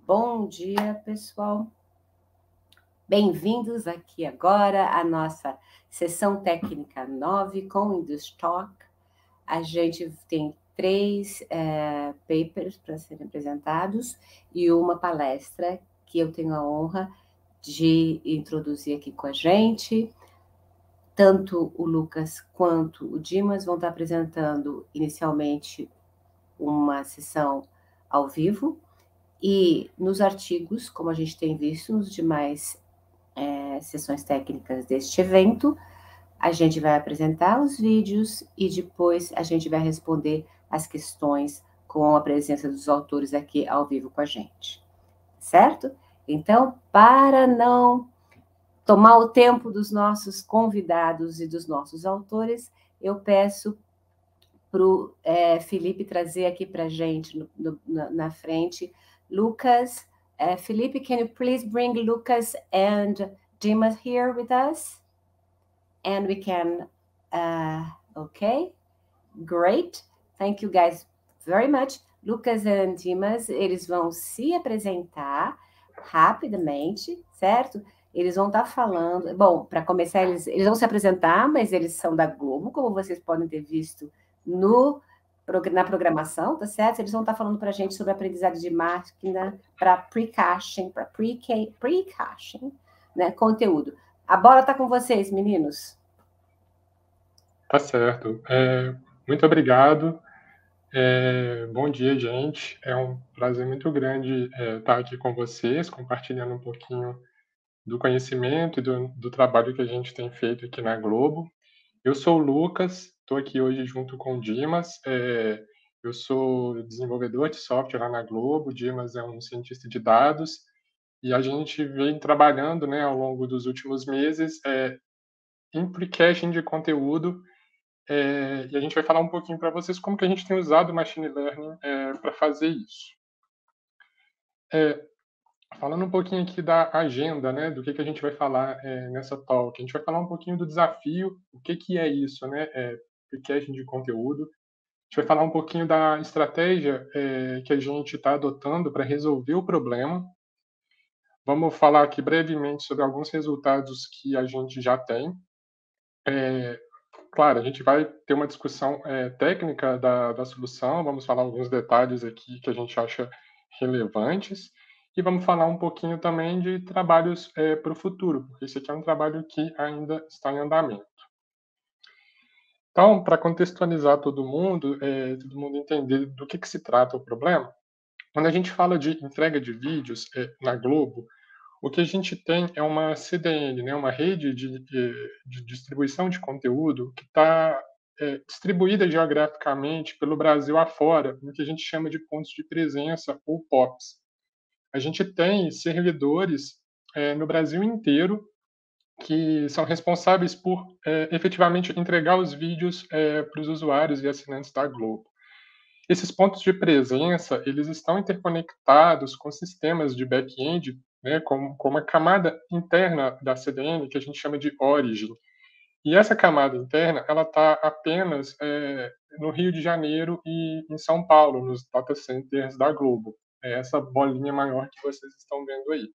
Bom dia, pessoal. Bem-vindos aqui agora à nossa sessão técnica 9 com o IndusTalk. A gente tem três papers para serem apresentados e uma palestra que eu tenho a honra de introduzir aqui com a gente. Tanto o Lucas quanto o Dimas vão estar apresentando inicialmente uma sessão ao vivo. E nos artigos, como a gente tem visto nos demais sessões técnicas deste evento, a gente vai apresentar os vídeos e depois a gente vai responder as questões com a presença dos autores aqui ao vivo com a gente, certo? Então, para não tomar o tempo dos nossos convidados e dos nossos autores, eu peço para o Felipe trazer aqui para a gente na frente. Lucas, Felipe, can you please bring Lucas and Dimas here with us? And we can, okay, great. Thank you guys very much. Lucas e Dimas, eles vão se apresentar rapidamente, certo? Eles vão estar falando... Bom, para começar, eles vão se apresentar, mas eles são da Globo, como vocês podem ter visto na programação, tá certo? Eles vão estar falando para a gente sobre aprendizagem de máquina para pre-caching, né, conteúdo. A bola está com vocês, meninos. Tá certo. Muito obrigado. Bom dia, gente. É um prazer muito grande estar aqui com vocês, compartilhando um pouquinho do conhecimento e do trabalho que a gente tem feito aqui na Globo. Eu sou o Lucas, estou aqui hoje junto com o Dimas. Eu sou desenvolvedor de software lá na Globo, o Dimas é um cientista de dados, e a gente vem trabalhando, né, ao longo dos últimos meses em pre-caching de conteúdo. E a gente vai falar um pouquinho para vocês como que a gente tem usado o machine learning para fazer isso. Falando um pouquinho aqui da agenda, né, do que a gente vai falar nessa talk. A gente vai falar um pouquinho do desafio, o que é isso, né, pre-caching de conteúdo. A gente vai falar um pouquinho da estratégia que a gente está adotando para resolver o problema. Vamos falar aqui brevemente sobre alguns resultados que a gente já tem. Claro, a gente vai ter uma discussão técnica da solução, vamos falar alguns detalhes aqui que a gente acha relevantes, e vamos falar um pouquinho também de trabalhos para o futuro, porque esse aqui é um trabalho que ainda está em andamento. Então, para contextualizar todo mundo entender do que se trata o problema, quando a gente fala de entrega de vídeos na Globo, o que a gente tem é uma CDN, né, uma rede de distribuição de conteúdo que está distribuída geograficamente pelo Brasil afora, no que a gente chama de pontos de presença ou POPs. A gente tem servidores no Brasil inteiro que são responsáveis por efetivamente entregar os vídeos para os usuários e assinantes da Globo. Esses pontos de presença, eles estão interconectados com sistemas de back-end, né, com uma camada interna da CDN que a gente chama de origin. E essa camada interna, ela está apenas no Rio de Janeiro e em São Paulo, nos data centers da Globo. É essa bolinha maior que vocês estão vendo aí.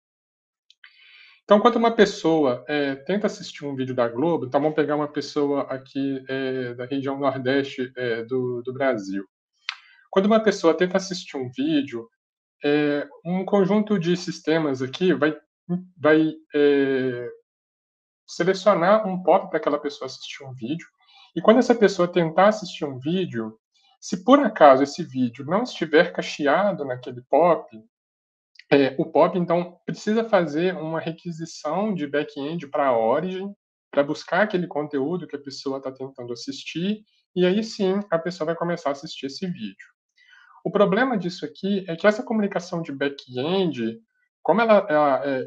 Então, quando uma pessoa tenta assistir um vídeo da Globo, então vamos pegar uma pessoa aqui da região nordeste do Brasil. Quando uma pessoa tenta assistir um vídeo, um conjunto de sistemas aqui vai selecionar um POP para aquela pessoa assistir um vídeo. E quando essa pessoa tentar assistir um vídeo, se por acaso esse vídeo não estiver cacheado naquele POP, o POP então precisa fazer uma requisição de back-end para a origin, para buscar aquele conteúdo que a pessoa está tentando assistir, e aí sim a pessoa vai começar a assistir esse vídeo. O problema disso aqui é que essa comunicação de back-end, como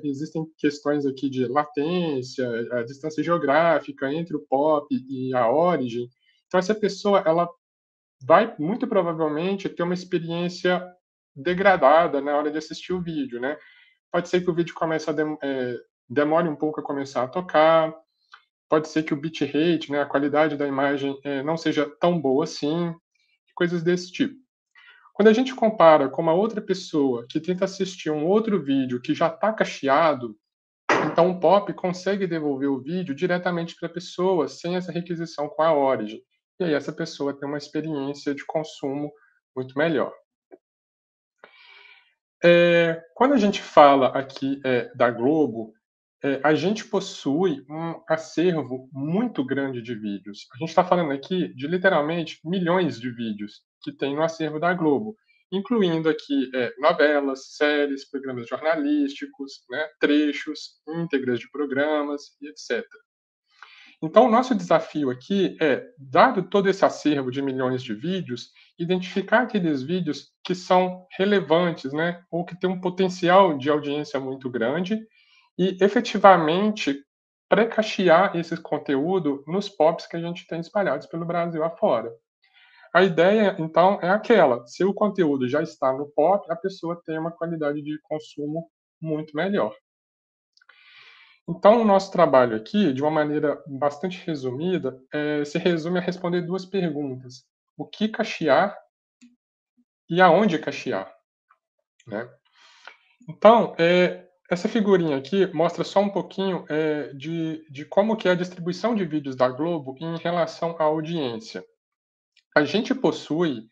existem questões aqui de latência, a distância geográfica entre o POP e a origin, então essa pessoa ela vai muito provavelmente ter uma experiência degradada na hora de assistir o vídeo, né? Pode ser que o vídeo demore um pouco a começar a tocar, pode ser que o bitrate, né, a qualidade da imagem não seja tão boa assim, coisas desse tipo. Quando a gente compara com uma outra pessoa que tenta assistir um outro vídeo que já está cacheado, então o POP consegue devolver o vídeo diretamente para a pessoa, sem essa requisição com a origin. E aí essa pessoa tem uma experiência de consumo muito melhor. Quando a gente fala aqui da Globo, a gente possui um acervo muito grande de vídeos. A gente está falando aqui de literalmente milhões de vídeos que tem no acervo da Globo, incluindo aqui novelas, séries, programas jornalísticos, né, trechos, íntegras de programas e etc. Então, o nosso desafio aqui é, dado todo esse acervo de milhões de vídeos, identificar aqueles vídeos que são relevantes, né, ou que têm um potencial de audiência muito grande e efetivamente pré-cachear esse conteúdo nos POPs que a gente tem espalhados pelo Brasil afora. A ideia, então, é aquela: se o conteúdo já está no POP, a pessoa tem uma qualidade de consumo muito melhor. Então, o nosso trabalho aqui, de uma maneira bastante resumida, se resume a responder duas perguntas: o que cachear e aonde cachear, né? Então, essa figurinha aqui mostra só um pouquinho de como que é a distribuição de vídeos da Globo em relação à audiência. A gente possui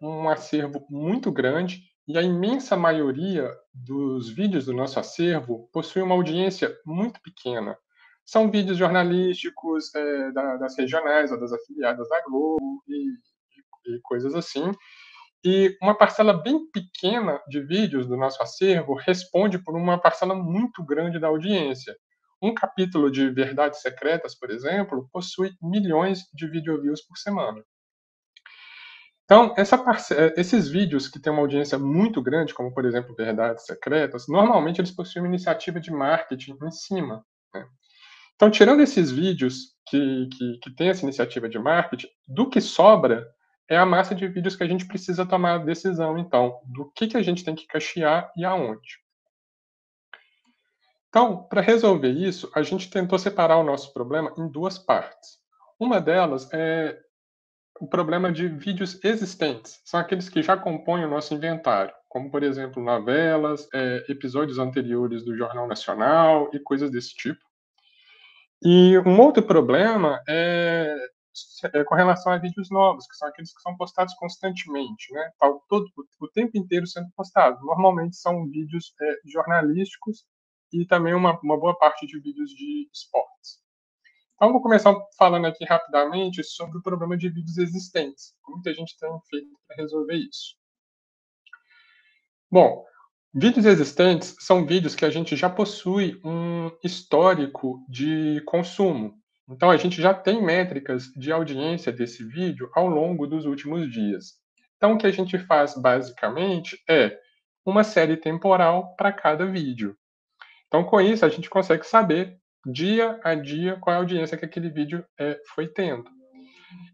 um acervo muito grande e a imensa maioria dos vídeos do nosso acervo possui uma audiência muito pequena. São vídeos jornalísticos das regionais ou das afiliadas da Globo e coisas assim. E uma parcela bem pequena de vídeos do nosso acervo responde por uma parcela muito grande da audiência. Um capítulo de Verdades Secretas, por exemplo, possui milhões de video views por semana. Então, esses vídeos que têm uma audiência muito grande, como por exemplo Verdades Secretas, normalmente eles possuem uma iniciativa de marketing em cima, né? Então, tirando esses vídeos que têm essa iniciativa de marketing, do que sobra é a massa de vídeos que a gente precisa tomar a decisão, então, do que a gente tem que cachear e aonde. Então, para resolver isso, a gente tentou separar o nosso problema em duas partes. Uma delas é o problema de vídeos existentes, são aqueles que já compõem o nosso inventário, como, por exemplo, novelas, episódios anteriores do Jornal Nacional e coisas desse tipo. E um outro problema é com relação a vídeos novos, que são aqueles que são postados constantemente, né? O tempo inteiro sendo postado. Normalmente são vídeos jornalísticos e também uma boa parte de vídeos de esportes. Então, vou começar falando aqui rapidamente sobre o problema de vídeos existentes. Muita gente tem feito para resolver isso. Bom, vídeos existentes são vídeos que a gente já possui um histórico de consumo. Então, a gente já tem métricas de audiência desse vídeo ao longo dos últimos dias. Então, o que a gente faz basicamente é uma série temporal para cada vídeo. Então, com isso, a gente consegue saber dia a dia qual é a audiência que aquele vídeo foi tendo.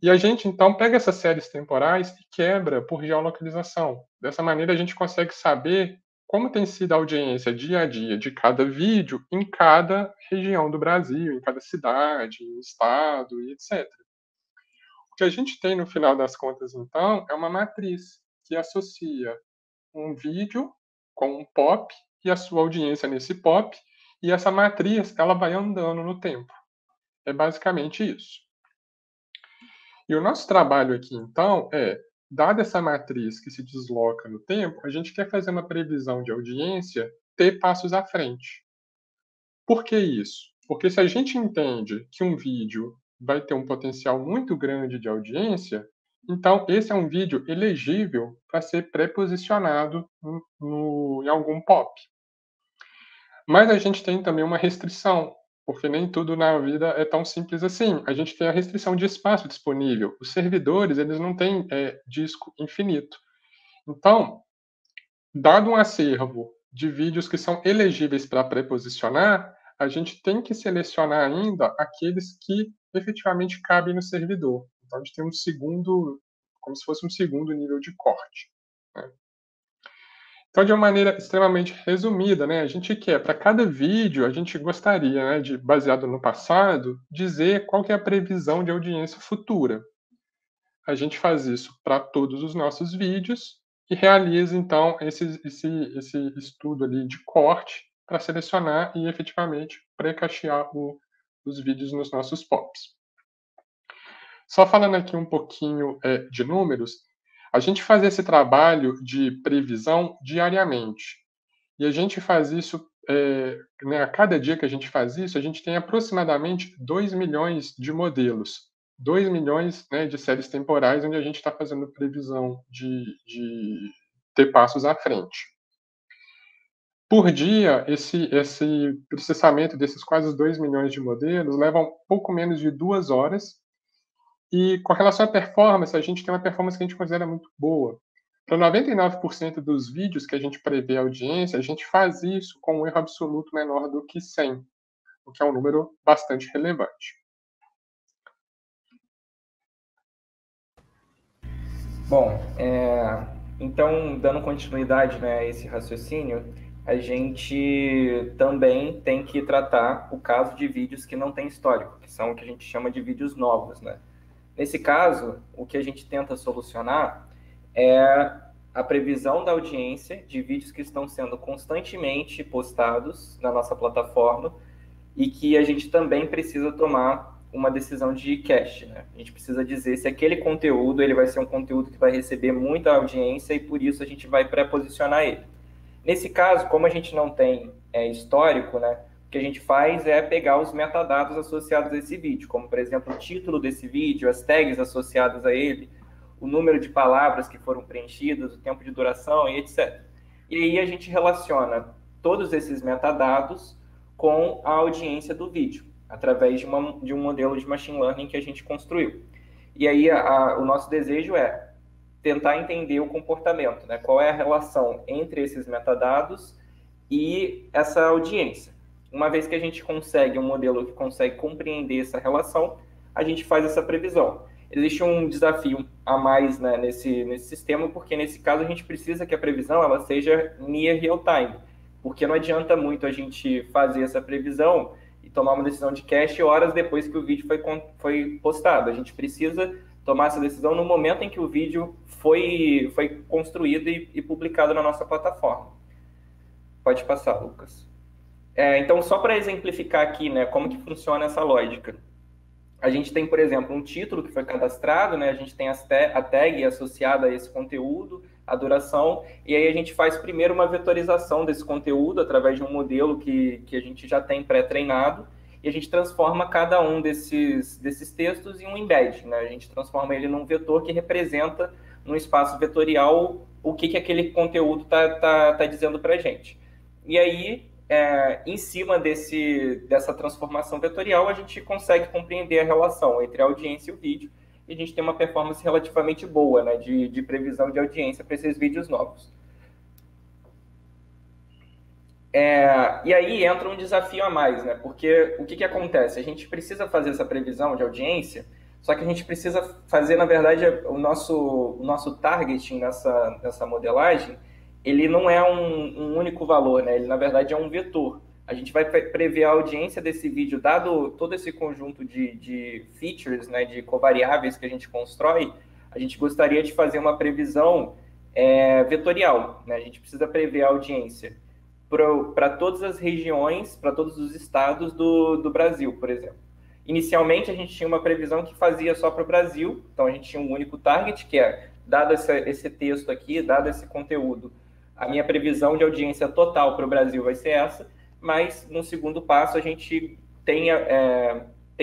E a gente, então, pega essas séries temporais e quebra por geolocalização. Dessa maneira, a gente consegue saber como tem sido a audiência dia a dia de cada vídeo em cada região do Brasil, em cada cidade, estado e etc. O que a gente tem no final das contas, então, é uma matriz que associa um vídeo com um pop e a sua audiência nesse pop, e essa matriz ela vai andando no tempo. É basicamente isso. E o nosso trabalho aqui, então, dada essa matriz que se desloca no tempo, a gente quer fazer uma previsão de audiência ter passos à frente. Por que isso? Porque se a gente entende que um vídeo vai ter um potencial muito grande de audiência, então esse é um vídeo elegível para ser pré-posicionado em algum pop. Mas a gente tem também uma restrição, porque nem tudo na vida é tão simples assim. A gente tem a restrição de espaço disponível. Os servidores, eles não têm disco infinito. Então, dado um acervo de vídeos que são elegíveis para pré-posicionar, a gente tem que selecionar ainda aqueles que efetivamente cabem no servidor. Então, a gente tem um segundo, como se fosse um segundo nível de corte, né? Então, de uma maneira extremamente resumida, né, a gente quer, para cada vídeo, a gente gostaria, né, de, baseado no passado, dizer qual que é a previsão de audiência futura. a gente faz isso para todos os nossos vídeos e realiza, então, esse estudo ali de corte para selecionar e efetivamente pré-cachear os vídeos nos nossos POPs. Só falando aqui um pouquinho de números, a gente faz esse trabalho de previsão diariamente. E a gente faz isso, né, a cada dia que a gente faz isso, a gente tem aproximadamente 2 milhões de modelos. 2 milhões, né, de séries temporais, onde a gente está fazendo previsão de ter passos à frente. Por dia, esse processamento desses quase 2 milhões de modelos leva um pouco menos de 2 horas. E com relação à performance, a gente tem uma performance que a gente considera muito boa. Para 99% dos vídeos que a gente prevê a audiência, a gente faz isso com um erro absoluto menor do que 100, o que é um número bastante relevante. Bom, então, dando continuidade, né, a esse raciocínio, a gente também tem que tratar o caso de vídeos que não têm histórico, que são o que a gente chama de vídeos novos, né? Nesse caso, o que a gente tenta solucionar é a previsão da audiência de vídeos que estão sendo constantemente postados na nossa plataforma e que a gente também precisa tomar uma decisão de cache, né? A gente precisa dizer se aquele conteúdo ele vai ser um conteúdo que vai receber muita audiência e por isso a gente vai pré-posicionar ele. Nesse caso, como a gente não tem histórico, né, o que a gente faz é pegar os metadados associados a esse vídeo, como, por exemplo, o título desse vídeo, as tags associadas a ele, o número de palavras que foram preenchidas, o tempo de duração e etc. E aí a gente relaciona todos esses metadados com a audiência do vídeo, através de um modelo de machine learning que a gente construiu. E aí o nosso desejo é tentar entender o comportamento, né? Qual é a relação entre esses metadados e essa audiência. Uma vez que a gente consegue um modelo que consegue compreender essa relação, a gente faz essa previsão. Existe um desafio a mais, né, nesse sistema, porque nesse caso a gente precisa que a previsão ela seja near real time, porque não adianta muito a gente fazer essa previsão e tomar uma decisão de cache horas depois que o vídeo foi postado. A gente precisa tomar essa decisão no momento em que o vídeo foi construído e publicado na nossa plataforma. Pode passar, Lucas. Então, só para exemplificar aqui, né, como que funciona essa lógica. A gente tem, por exemplo, um título que foi cadastrado, né, a gente tem a tag associada a esse conteúdo, a duração, e aí a gente faz primeiro uma vetorização desse conteúdo através de um modelo que a gente já tem pré-treinado, e a gente transforma cada um desses textos em um embed, né? A gente transforma ele num vetor que representa, num espaço vetorial, o que aquele conteúdo tá dizendo para a gente. E aí, em cima dessa transformação vetorial, a gente consegue compreender a relação entre a audiência e o vídeo, e a gente tem uma performance relativamente boa, né, de previsão de audiência para esses vídeos novos. E aí entra um desafio a mais, né? Porque o que acontece? A gente precisa fazer essa previsão de audiência, só que a gente precisa fazer, na verdade, o nosso targeting nessa modelagem, ele não é um único valor, né? Ele, na verdade, é um vetor. A gente vai prever a audiência desse vídeo, dado todo esse conjunto de features, né, de covariáveis que a gente constrói, a gente gostaria de fazer uma previsão vetorial, né? A gente precisa prever a audiência para todas as regiões, para todos os estados do Brasil, por exemplo. Inicialmente, a gente tinha uma previsão que fazia só para o Brasil, então a gente tinha um único target, que é, dado esse texto aqui, dado esse conteúdo, a minha previsão de audiência total para o Brasil vai ser essa, mas no segundo passo a gente tem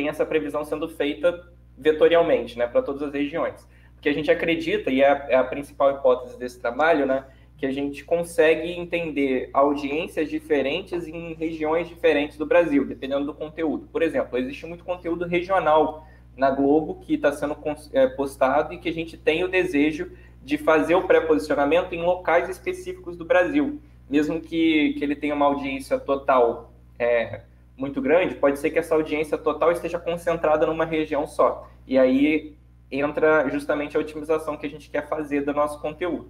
essa previsão sendo feita vetorialmente, né, para todas as regiões. Porque a gente acredita, e é a principal hipótese desse trabalho, né, que a gente consegue entender audiências diferentes em regiões diferentes do Brasil, dependendo do conteúdo. Por exemplo, existe muito conteúdo regional na Globo que está sendo postado e que a gente tem o desejo de fazer o pré-posicionamento em locais específicos do Brasil. Mesmo que ele tenha uma audiência total muito grande, pode ser que essa audiência total esteja concentrada numa região só. E aí entra justamente a otimização que a gente quer fazer do nosso conteúdo.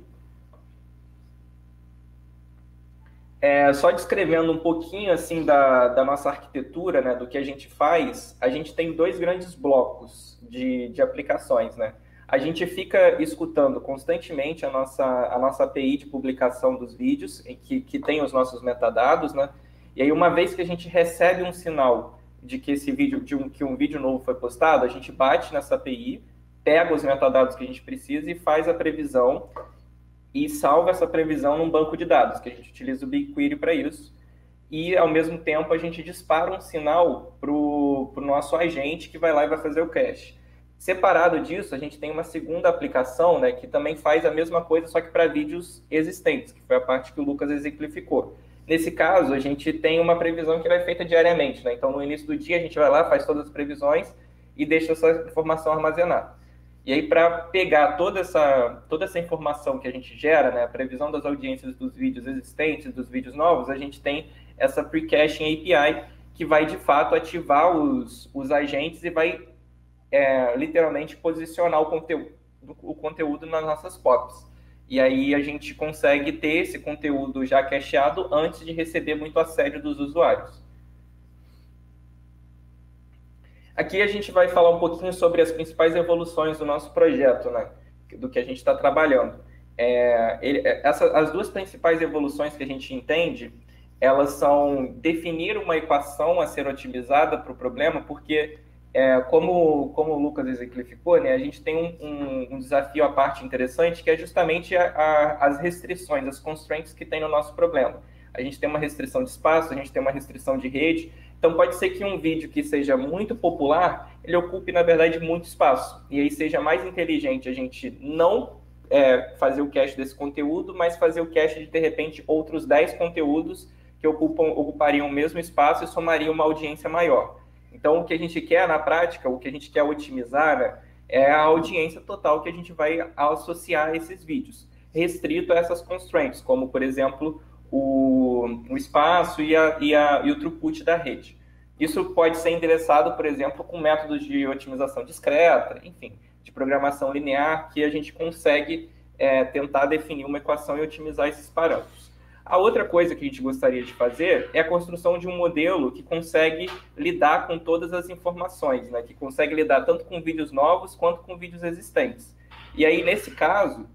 Só descrevendo um pouquinho assim da nossa arquitetura, né, do que a gente faz, a gente tem dois grandes blocos de aplicações, né? a gente fica escutando constantemente a nossa API de publicação dos vídeos, que tem os nossos metadados, né? E aí, uma vez que a gente recebe um sinal de que esse vídeo, que um vídeo novo foi postado, a gente bate nessa API, pega os metadados que a gente precisa e faz a previsão e salva essa previsão num banco de dados, que a gente utiliza o BigQuery para isso. E, ao mesmo tempo, a gente dispara um sinal para o nosso agente que vai lá e vai fazer o cache. Separado disso, a gente tem uma segunda aplicação, né, que também faz a mesma coisa, só que para vídeos existentes, que foi a parte que o Lucas exemplificou. Nesse caso, a gente tem uma previsão que é feita diariamente, né? Então, no início do dia, a gente vai lá, faz todas as previsões e deixa essa informação armazenada. E aí, para pegar toda essa informação que a gente gera, né, a previsão das audiências dos vídeos existentes, dos vídeos novos, a gente tem essa pre-caching API, que vai, de fato, ativar os agentes e vai, literalmente, posicionar o conteúdo nas nossas POPs. E aí a gente consegue ter esse conteúdo já cacheado antes de receber muito assédio dos usuários. Aqui a gente vai falar um pouquinho sobre as principais evoluções do nosso projeto, né? Do que a gente está trabalhando. As duas principais evoluções que a gente entende, elas são definir uma equação a ser otimizada para o problema, porque, como o Lucas exemplificou, né, a gente tem um desafio à parte interessante, que é justamente as restrições, as constraints que tem no nosso problema. A gente tem uma restrição de espaço, a gente tem uma restrição de rede. Então, pode ser que um vídeo que seja muito popular, ele ocupe, na verdade, muito espaço. E aí seja mais inteligente a gente não fazer o cache desse conteúdo, mas fazer o cache de repente, outros 10 conteúdos que ocupariam o mesmo espaço e somariam uma audiência maior. Então, o que a gente quer, na prática, o que a gente quer otimizar, né, é a audiência total que a gente vai associar a esses vídeos, restrito a essas constraints, como, por exemplo, o espaço e o throughput da rede. Isso pode ser endereçado, por exemplo, com métodos de otimização discreta, enfim, de programação linear, que a gente consegue tentar definir uma equação e otimizar esses parâmetros. A outra coisa que a gente gostaria de fazer é a construção de um modelo que consegue lidar com todas as informações, né? Que consegue lidar tanto com vídeos novos quanto com vídeos existentes. E aí, nesse caso,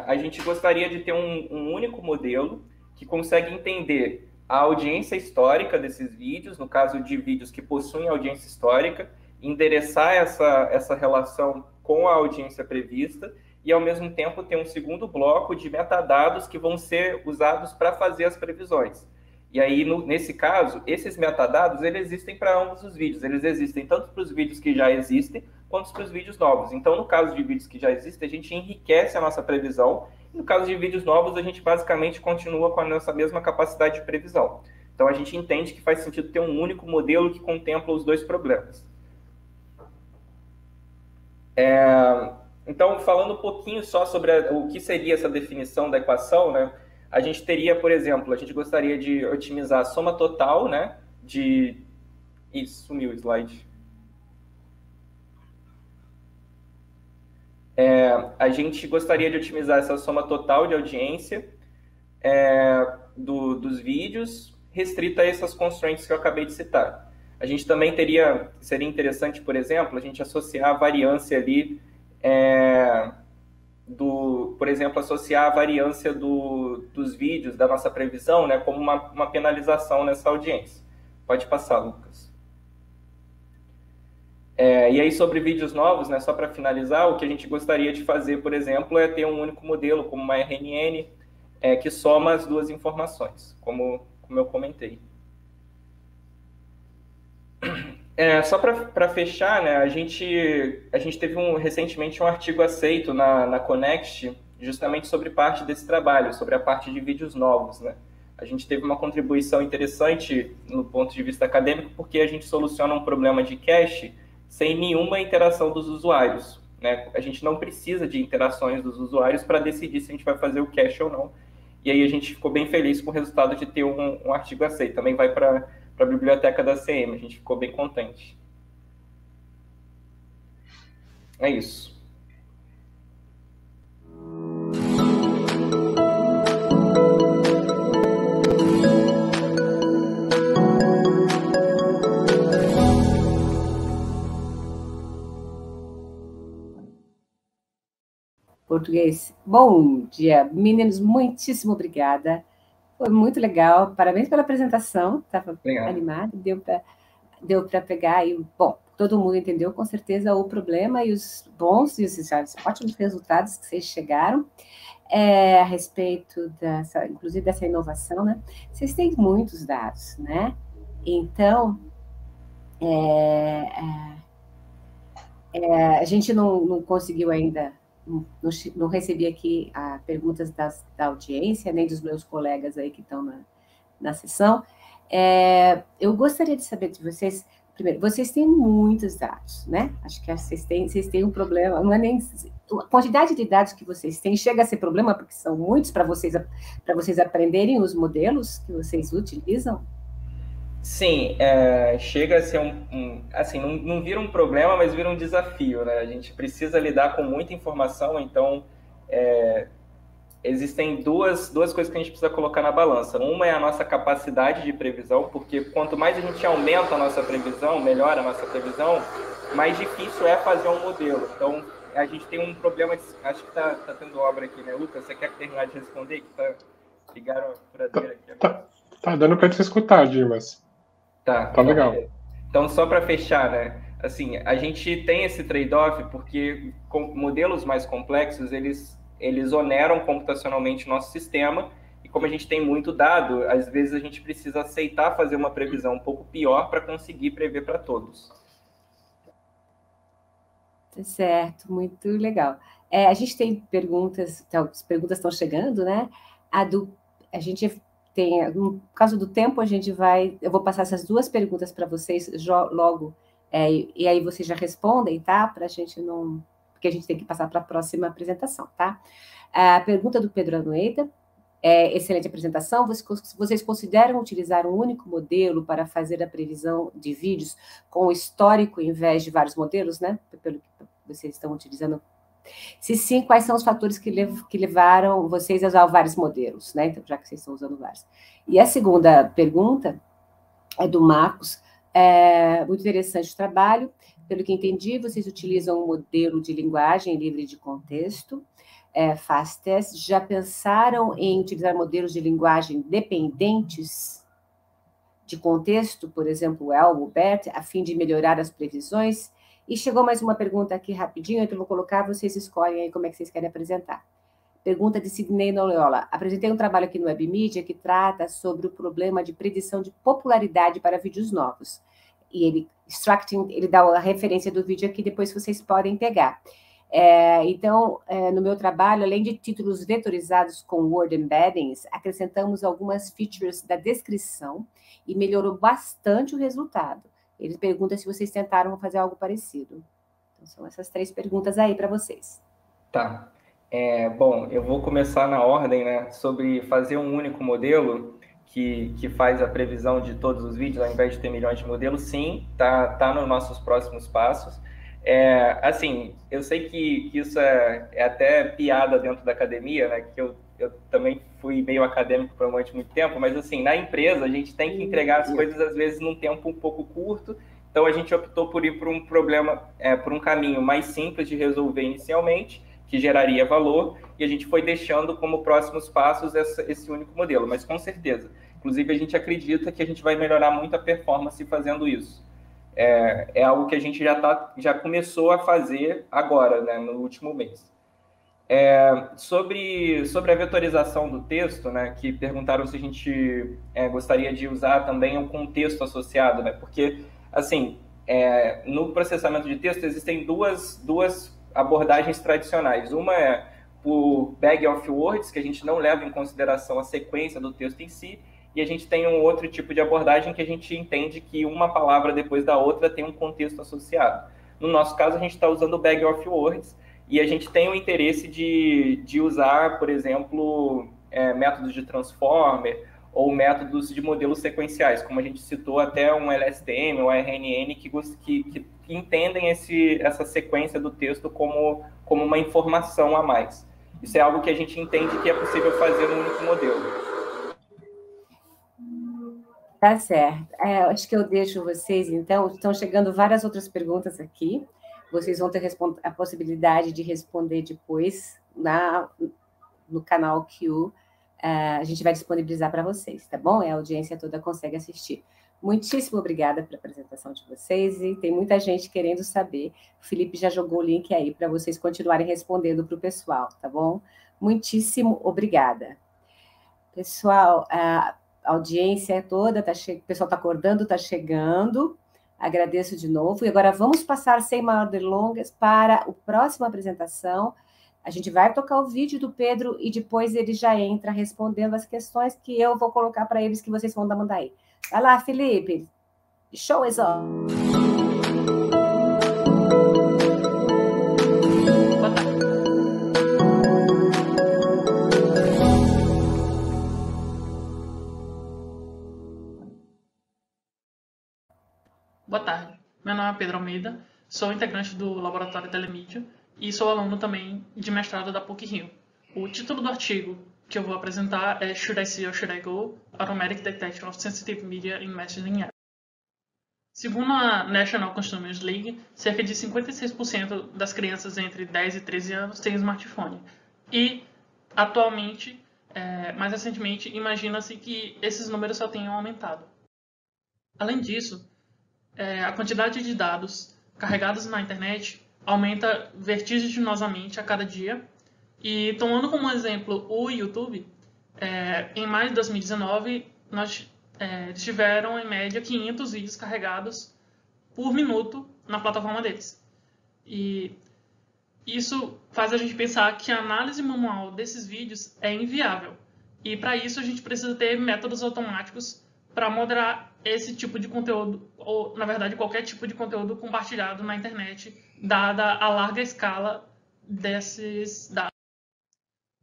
a gente gostaria de ter um único modelo que consegue entender a audiência histórica desses vídeos, no caso de vídeos que possuem audiência histórica, endereçar essa relação com a audiência prevista e, ao mesmo tempo, ter um segundo bloco de metadados que vão ser usados para fazer as previsões. E aí, nesse caso, esses metadados, eles existem para ambos os vídeos. Eles existem tanto para os vídeos que já existem, quanto para os vídeos novos. Então, no caso de vídeos que já existem, a gente enriquece a nossa previsão. No caso de vídeos novos, a gente basicamente continua com a nossa mesma capacidade de previsão. Então, a gente entende que faz sentido ter um único modelo que contempla os dois problemas. Então, falando um pouquinho só sobre o que seria essa definição da equação, né? A gente teria, por exemplo, a gente gostaria de otimizar a soma total, né? Isso, sumiu o slide. A gente gostaria de otimizar essa soma total de audiência dos vídeos, restrita a essas constraints que eu acabei de citar. A gente também seria interessante, por exemplo, a gente associar a variância ali, por exemplo, associar a variância dos vídeos, da nossa previsão, né, como uma penalização nessa audiência. Pode passar, Lucas. E aí, sobre vídeos novos, né, só para finalizar, o que a gente gostaria de fazer, por exemplo, é ter um único modelo, como uma RNN, que soma as duas informações, como eu comentei. Só para fechar, né, a gente teve recentemente um artigo aceito na Connect, justamente sobre parte desse trabalho, sobre a parte de vídeos novos, né? A gente teve uma contribuição interessante no ponto de vista acadêmico, porque a gente soluciona um problema de cache sem nenhuma interação dos usuários, né? A gente não precisa de interações dos usuários para decidir se a gente vai fazer o cache ou não. E aí a gente ficou bem feliz com o resultado de ter um artigo aceito. Também vai para a biblioteca da CM, a gente ficou bem contente. É isso. português. Bom dia, meninos, muitíssimo obrigada. Foi muito legal, parabéns pela apresentação, estava animado, deu para pegar aí. Bom, todo mundo entendeu com certeza o problema e os bons e os ótimos resultados que vocês chegaram a respeito inclusive dessa inovação, né? Vocês têm muitos dados, né? Então, a gente não conseguiu ainda, não recebi aqui perguntas da audiência, nem dos meus colegas aí que estão na sessão. Eu gostaria de saber de vocês, primeiro, vocês têm muitos dados, né? Acho que vocês têm um problema, não é nem... A quantidade de dados que vocês têm chega a ser problema, porque são muitos para vocês aprenderem os modelos que vocês utilizam? Sim, chega a ser assim, não vira um problema, mas vira um desafio, né? A gente precisa lidar com muita informação, então existem duas coisas que a gente precisa colocar na balança. Uma é a nossa capacidade de previsão, porque quanto mais a gente aumenta a nossa previsão, melhora a nossa previsão, mais difícil é fazer um modelo. Então, a gente tem um problema, acho que tá tendo obra aqui, né, Lucas? Você quer terminar de responder? Que ligaram a furadeira aqui agora. Tá dando para te escutar, Dimas. Tá legal. Então, só para fechar, né? Assim, a gente tem esse trade-off porque com modelos mais complexos, eles oneram computacionalmente o nosso sistema, e como a gente tem muito dado, às vezes a gente precisa aceitar fazer uma previsão um pouco pior para conseguir prever para todos. Certo, muito legal. A gente tem perguntas, então, as perguntas estão chegando, né? A gente tem, no caso do tempo, eu vou passar essas duas perguntas para vocês logo, e aí vocês já respondem, tá? Para a gente não... Porque a gente tem que passar para a próxima apresentação, tá? A pergunta do Pedro Anoeta, excelente apresentação. Vocês consideram utilizar um único modelo para fazer a previsão de vídeos com histórico em vez de vários modelos, né? Pelo que vocês estão utilizando. Se sim, quais são os fatores que levaram vocês a usar vários modelos, né? Então, já que vocês estão usando vários. E a segunda pergunta é do Marcos. Muito interessante o trabalho. Pelo que entendi, vocês utilizam um modelo de linguagem livre de contexto, FastTest. Já pensaram em utilizar modelos de linguagem dependentes de contexto, por exemplo, o Elmo, o BERT, a fim de melhorar as previsões? E chegou mais uma pergunta aqui rapidinho, então eu vou colocar, vocês escolhem aí como é que vocês querem apresentar. Pergunta de Sidney Noleola. Apresentei um trabalho aqui no Webmedia que trata sobre o problema de predição de popularidade para vídeos novos. E ele dá a referência do vídeo aqui, depois vocês podem pegar. Então, no meu trabalho, além de títulos vetorizados com word embeddings, acrescentamos algumas features da descrição e melhorou bastante o resultado. Ele pergunta se vocês tentaram fazer algo parecido. Então, são essas 3 perguntas aí para vocês. Tá. Bom, eu vou começar na ordem, né? Sobre fazer um único modelo que faz a previsão de todos os vídeos, ao invés de ter milhões de modelos. Sim, tá nos nossos próximos passos. Assim, eu sei que isso é até piada dentro da academia, né? Que eu também fui meio acadêmico por muito tempo, mas assim, na empresa a gente tem que entregar as coisas às vezes num tempo um pouco curto, então a gente optou por ir por um caminho mais simples de resolver inicialmente, que geraria valor, e a gente foi deixando como próximos passos esse único modelo, mas com certeza. Inclusive, a gente acredita que a gente vai melhorar muito a performance fazendo isso. É algo que a gente já começou a fazer agora, né, no último mês. Sobre a vetorização do texto, né, que perguntaram se a gente gostaria de usar também um contexto associado, né, porque, assim, no processamento de texto existem duas abordagens tradicionais. Uma é por bag of words, que a gente não leva em consideração a sequência do texto em si, e a gente tem um outro tipo de abordagem que a gente entende que uma palavra depois da outra tem um contexto associado. No nosso caso, a gente está usando o bag of words, e a gente tem o interesse de usar, por exemplo, métodos de transformer ou métodos de modelos sequenciais, como a gente citou até um LSTM ou RNN, que entendem essa sequência do texto como uma informação a mais. Isso é algo que a gente entende que é possível fazer num único modelo. Tá certo. Acho que eu deixo vocês, então, estão chegando várias outras perguntas aqui. Vocês vão ter a possibilidade de responder depois, no canal Q, a gente vai disponibilizar para vocês, tá bom? A audiência toda consegue assistir. Muitíssimo obrigada pela apresentação de vocês, e tem muita gente querendo saber. O Felipe já jogou o link aí para vocês continuarem respondendo para o pessoal, tá bom? Muitíssimo obrigada. Pessoal, a audiência toda, o pessoal está acordando, está chegando. Agradeço de novo. E agora vamos passar, sem maior delongas, para a próxima apresentação. A gente vai tocar o vídeo do Pedro e depois ele já entra respondendo as questões que eu vou colocar para eles, que vocês vão mandar aí. Vai lá, Felipe. Show is on. Boa tarde. Meu nome é Pedro Almeida, sou integrante do Laboratório Telemídia e sou aluno também de mestrado da PUC-Rio. O título do artigo que eu vou apresentar é Should I See or Should I Go? Automatic Detection of Sensitive Media in Messaging Apps. Segundo a National Consumers League, cerca de 56% das crianças entre 10 e 13 anos têm smartphone. E, atualmente, mais recentemente, imagina-se que esses números só tenham aumentado. Além disso, a quantidade de dados carregados na internet aumenta vertiginosamente a cada dia. E, tomando como exemplo o YouTube, em maio de 2019, eles tiveram, em média, 500 vídeos carregados por minuto na plataforma deles. E isso faz a gente pensar que a análise manual desses vídeos é inviável. E, para isso, a gente precisa ter métodos automáticos para moderar esse tipo de conteúdo, ou, na verdade, qualquer tipo de conteúdo compartilhado na internet, dada a larga escala desses dados.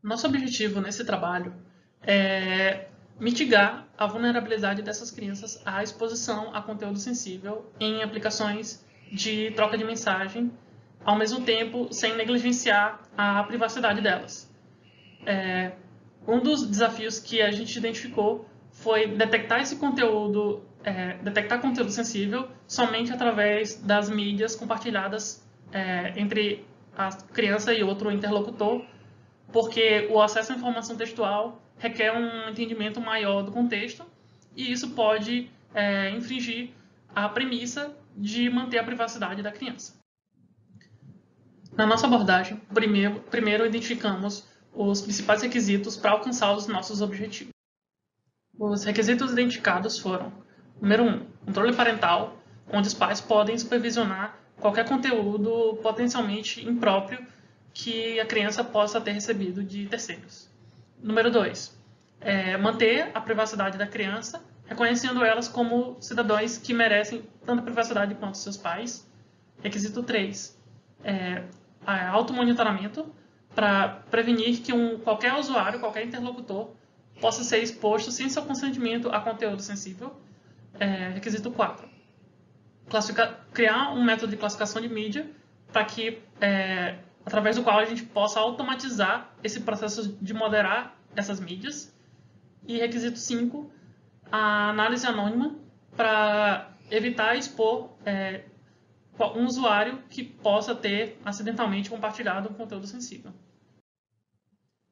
Nosso objetivo nesse trabalho é mitigar a vulnerabilidade dessas crianças à exposição a conteúdo sensível em aplicações de troca de mensagem, ao mesmo tempo sem negligenciar a privacidade delas. Um dos desafios que a gente identificou foi detectar esse conteúdo, detectar conteúdo sensível somente através das mídias compartilhadas entre a criança e outro interlocutor, porque o acesso à informação textual requer um entendimento maior do contexto, e isso pode infringir a premissa de manter a privacidade da criança. Na nossa abordagem, primeiro identificamos os principais requisitos para alcançar os nossos objetivos. Os requisitos identificados foram: número 1, controle parental, onde os pais podem supervisionar qualquer conteúdo potencialmente impróprio que a criança possa ter recebido de terceiros. Número 2, manter a privacidade da criança, reconhecendo elas como cidadãos que merecem tanta privacidade quanto seus pais. Requisito 3, automonitoramento, para prevenir que qualquer usuário, qualquer interlocutor, possa ser exposto sem seu consentimento a conteúdo sensível. Requisito 4, criar um método de classificação de mídia para que através do qual a gente possa automatizar esse processo de moderar essas mídias. E requisito 5, a análise anônima, para evitar expor um usuário que possa ter acidentalmente compartilhado um conteúdo sensível.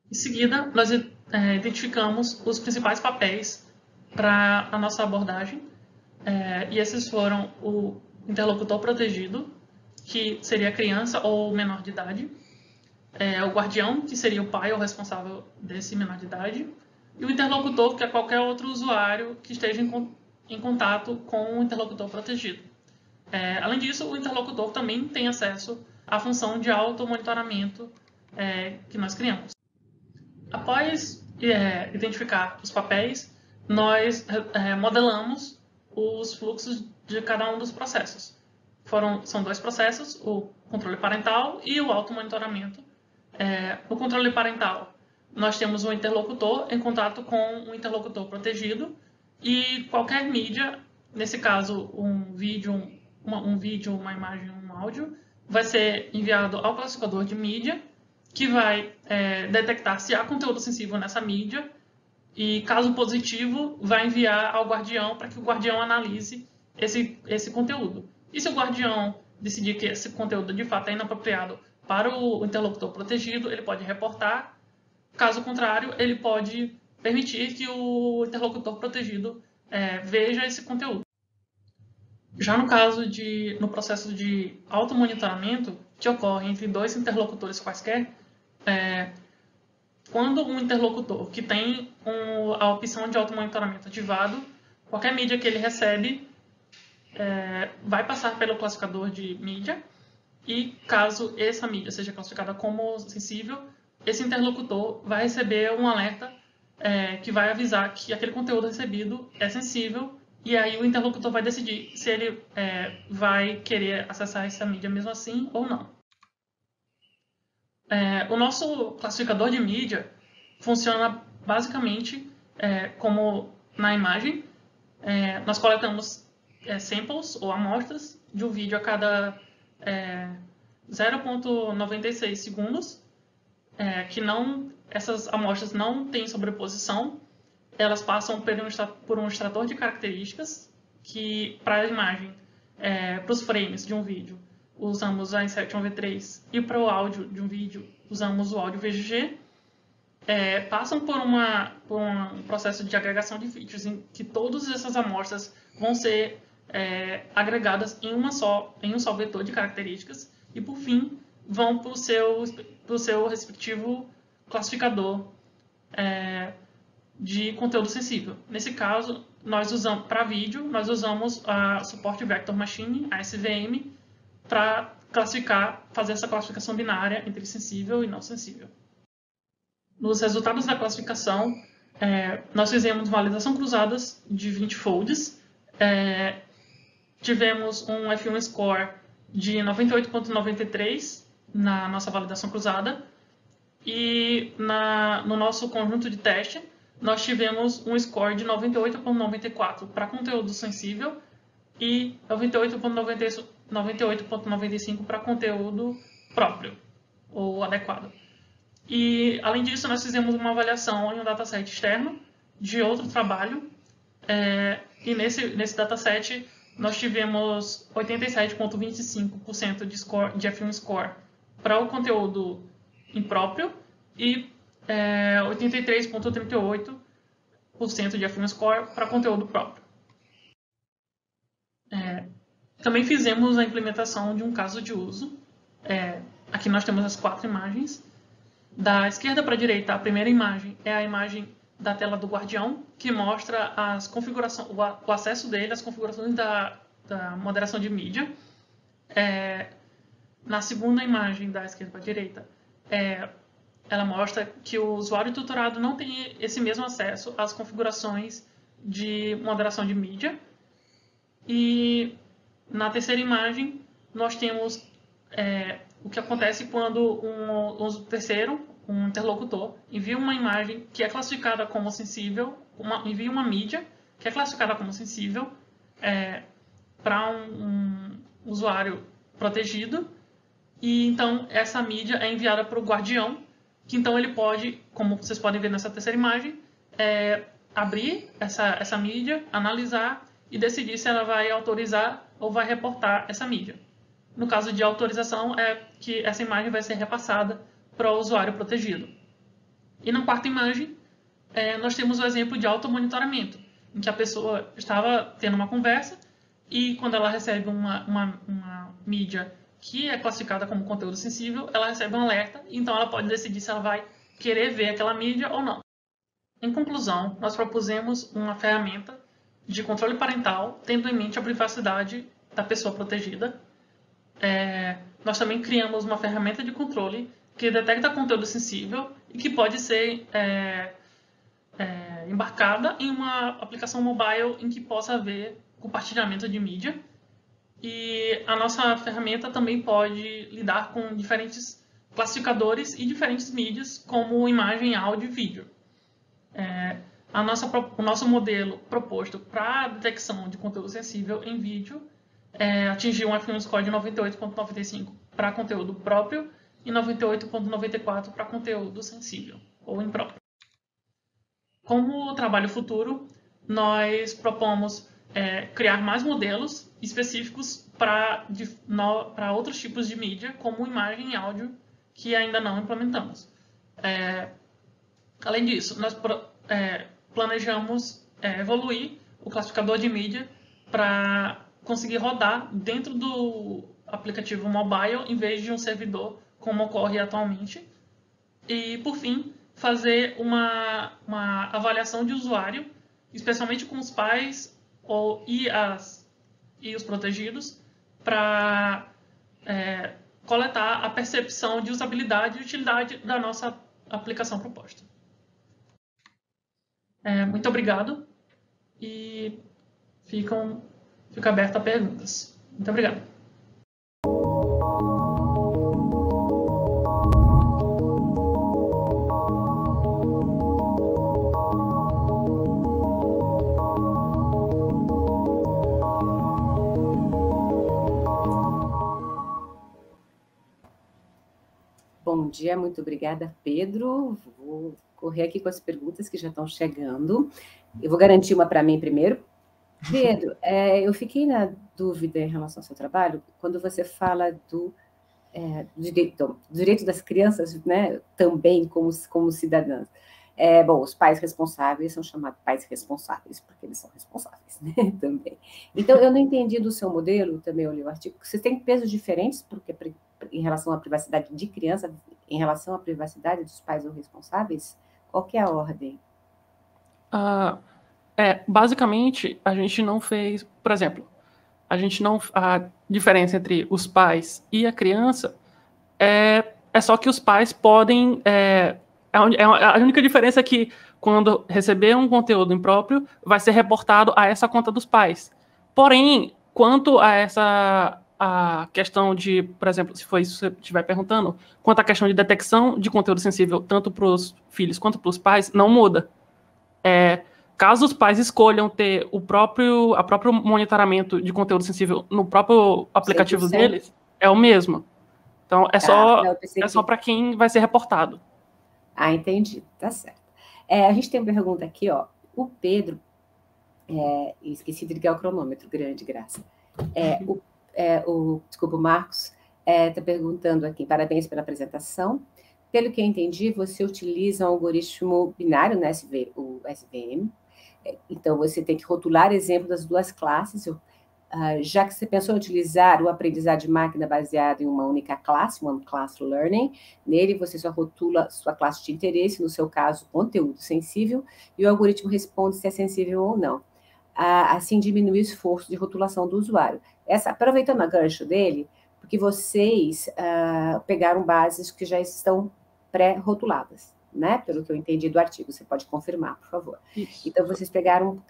Em seguida, nós identificamos os principais papéis para a nossa abordagem, e esses foram o interlocutor protegido, que seria a criança ou menor de idade, o guardião, que seria o pai ou responsável desse menor de idade, e o interlocutor, que é qualquer outro usuário que esteja em contato com o interlocutor protegido. Além disso, o interlocutor também tem acesso à função de automonitoramento que nós criamos. Após identificar os papéis, nós modelamos os fluxos de cada um dos processos. São 2 processos, o controle parental e o automonitoramento. No controle parental, nós temos um interlocutor em contato com um interlocutor protegido, e qualquer mídia, nesse caso um vídeo, uma imagem, um áudio, vai ser enviado ao classificador de mídia, que vai detectar se há conteúdo sensível nessa mídia, e, caso positivo, vai enviar ao guardião para que o guardião analise esse conteúdo. E se o guardião decidir que esse conteúdo de fato é inapropriado Para o interlocutor protegido, ele pode reportar. Caso contrário, ele pode permitir que o interlocutor protegido veja esse conteúdo. Já no processo de automonitoramento, que ocorre entre dois interlocutores quaisquer, quando um interlocutor que tem a opção de automonitoramento ativado, qualquer mídia que ele recebe vai passar pelo classificador de mídia, e caso essa mídia seja classificada como sensível, esse interlocutor vai receber um alerta que vai avisar que aquele conteúdo recebido é sensível, e aí o interlocutor vai decidir se ele vai querer acessar essa mídia mesmo assim ou não. O nosso classificador de mídia funciona basicamente como na imagem. Nós coletamos samples ou amostras de um vídeo a cada 0,96 segundos, essas amostras não têm sobreposição, elas passam por um extrator de características, que para a imagem, para os frames de um vídeo, usamos a Insertion V3, e para o áudio de um vídeo, usamos o áudio VGG. Passam por um processo de agregação de features, em que todas essas amostras vão ser agregadas em um só vetor de características, e por fim vão para o seu respectivo classificador de conteúdo sensível. Nesse caso, para vídeo, nós usamos a Support Vector Machine, a SVM, para fazer essa classificação binária entre sensível e não sensível. Nos resultados da classificação, nós fizemos validação cruzadas de 20 folds. Tivemos um F1 score de 98,93 na nossa validação cruzada. E no nosso conjunto de teste, nós tivemos um score de 98,94 para conteúdo sensível e 98,95 para conteúdo próprio ou adequado. E, além disso, nós fizemos uma avaliação em um dataset externo de outro trabalho. E nesse dataset, nós tivemos 87,25% de F1 score para o conteúdo impróprio e 83,38% de F1 score para conteúdo próprio. Também fizemos a implementação de um caso de uso. Aqui nós temos as 4 imagens. Da esquerda para a direita, a primeira imagem é a imagem da tela do Guardião, que mostra as configurações, o acesso dele, as configurações da moderação de mídia. Na segunda imagem, da esquerda para a direita, ela mostra que o usuário tutorado não tem esse mesmo acesso às configurações de moderação de mídia. E na terceira imagem, nós temos o que acontece quando um interlocutor, envia uma imagem que é classificada como sensível, envia uma mídia que é classificada como sensível para um usuário protegido, e então essa mídia é enviada para o Guardião, que então ele pode, como vocês podem ver nessa terceira imagem, abrir essa mídia, analisar e decidir se ela vai autorizar ou vai reportar essa mídia. No caso de autorização, que essa imagem vai ser repassada para o usuário protegido. E na quarta imagem, nós temos o exemplo de automonitoramento, em que a pessoa estava tendo uma conversa e quando ela recebe uma mídia que é classificada como conteúdo sensível, ela recebe um alerta, então ela pode decidir se ela vai querer ver aquela mídia ou não. Em conclusão, nós propusemos uma ferramenta de controle parental, tendo em mente a privacidade da pessoa protegida. Nós também criamos uma ferramenta de controle que detecta conteúdo sensível e que pode ser embarcada em uma aplicação mobile em que possa haver compartilhamento de mídia. E a nossa ferramenta também pode lidar com diferentes classificadores e diferentes mídias, como imagem, áudio e vídeo. O nosso modelo proposto para a detecção de conteúdo sensível em vídeo atingiu um F1 score de 98,95 para conteúdo próprio e 98,94 para conteúdo sensível ou impróprio. Como trabalho futuro, nós propomos criar mais modelos específicos para outros tipos de mídia, como imagem e áudio, que ainda não implementamos. Além disso, nós planejamos evoluir o classificador de mídia para conseguir rodar dentro do aplicativo mobile em vez de um servidor, como ocorre atualmente. E, por fim, fazer uma avaliação de usuário, especialmente com os pais e os protegidos, para coletar a percepção de usabilidade e utilidade da nossa aplicação proposta. Muito obrigado e fica aberto a perguntas. Muito obrigado. Bom dia, muito obrigada, Pedro. Vou correr aqui com as perguntas que já estão chegando. Eu vou garantir uma para mim primeiro. Pedro, eu fiquei na dúvida em relação ao seu trabalho, quando você fala do direito das crianças, né, também como cidadãs. Bom, os pais responsáveis são chamados pais responsáveis, porque eles são responsáveis, né, também. Então, eu não entendi do seu modelo, também eu li o artigo, vocês têm pesos diferentes porque, em relação à privacidade de criança, em relação à privacidade dos pais ou responsáveis? Qual que é a ordem? Basicamente, a gente não fez, por exemplo, a diferença entre os pais e a criança é só que os pais podem, a única diferença é que quando receber um conteúdo impróprio, vai ser reportado a essa conta dos pais. Porém, quanto a a questão de, por exemplo, se foi isso que você estiver perguntando, quanto à questão de detecção de conteúdo sensível, tanto para os filhos quanto para os pais, não muda. Caso os pais escolham ter o próprio monitoramento de conteúdo sensível no próprio aplicativo 100%. Deles, é o mesmo. Então, é só para quem vai ser reportado. Entendi. Tá certo. A gente tem uma pergunta aqui, ó. O Pedro, esqueci de ligar o cronômetro, grande graça. Desculpa, o Marcos está perguntando aqui, parabéns pela apresentação. Pelo que eu entendi, você utiliza um algoritmo binário, né, o SVM. Então, você tem que rotular exemplo das duas classes. Já que você pensou em utilizar o aprendizado de máquina baseado em uma única classe, One Class Learning, nele você só rotula sua classe de interesse, no seu caso, conteúdo sensível, e o algoritmo responde se é sensível ou não. Assim, diminui o esforço de rotulação do usuário. Aproveitando a gancho dele, porque vocês pegaram bases que já estão pré-rotuladas, né? Pelo que eu entendi do artigo, você pode confirmar, por favor. Isso. Então, vocês pegaram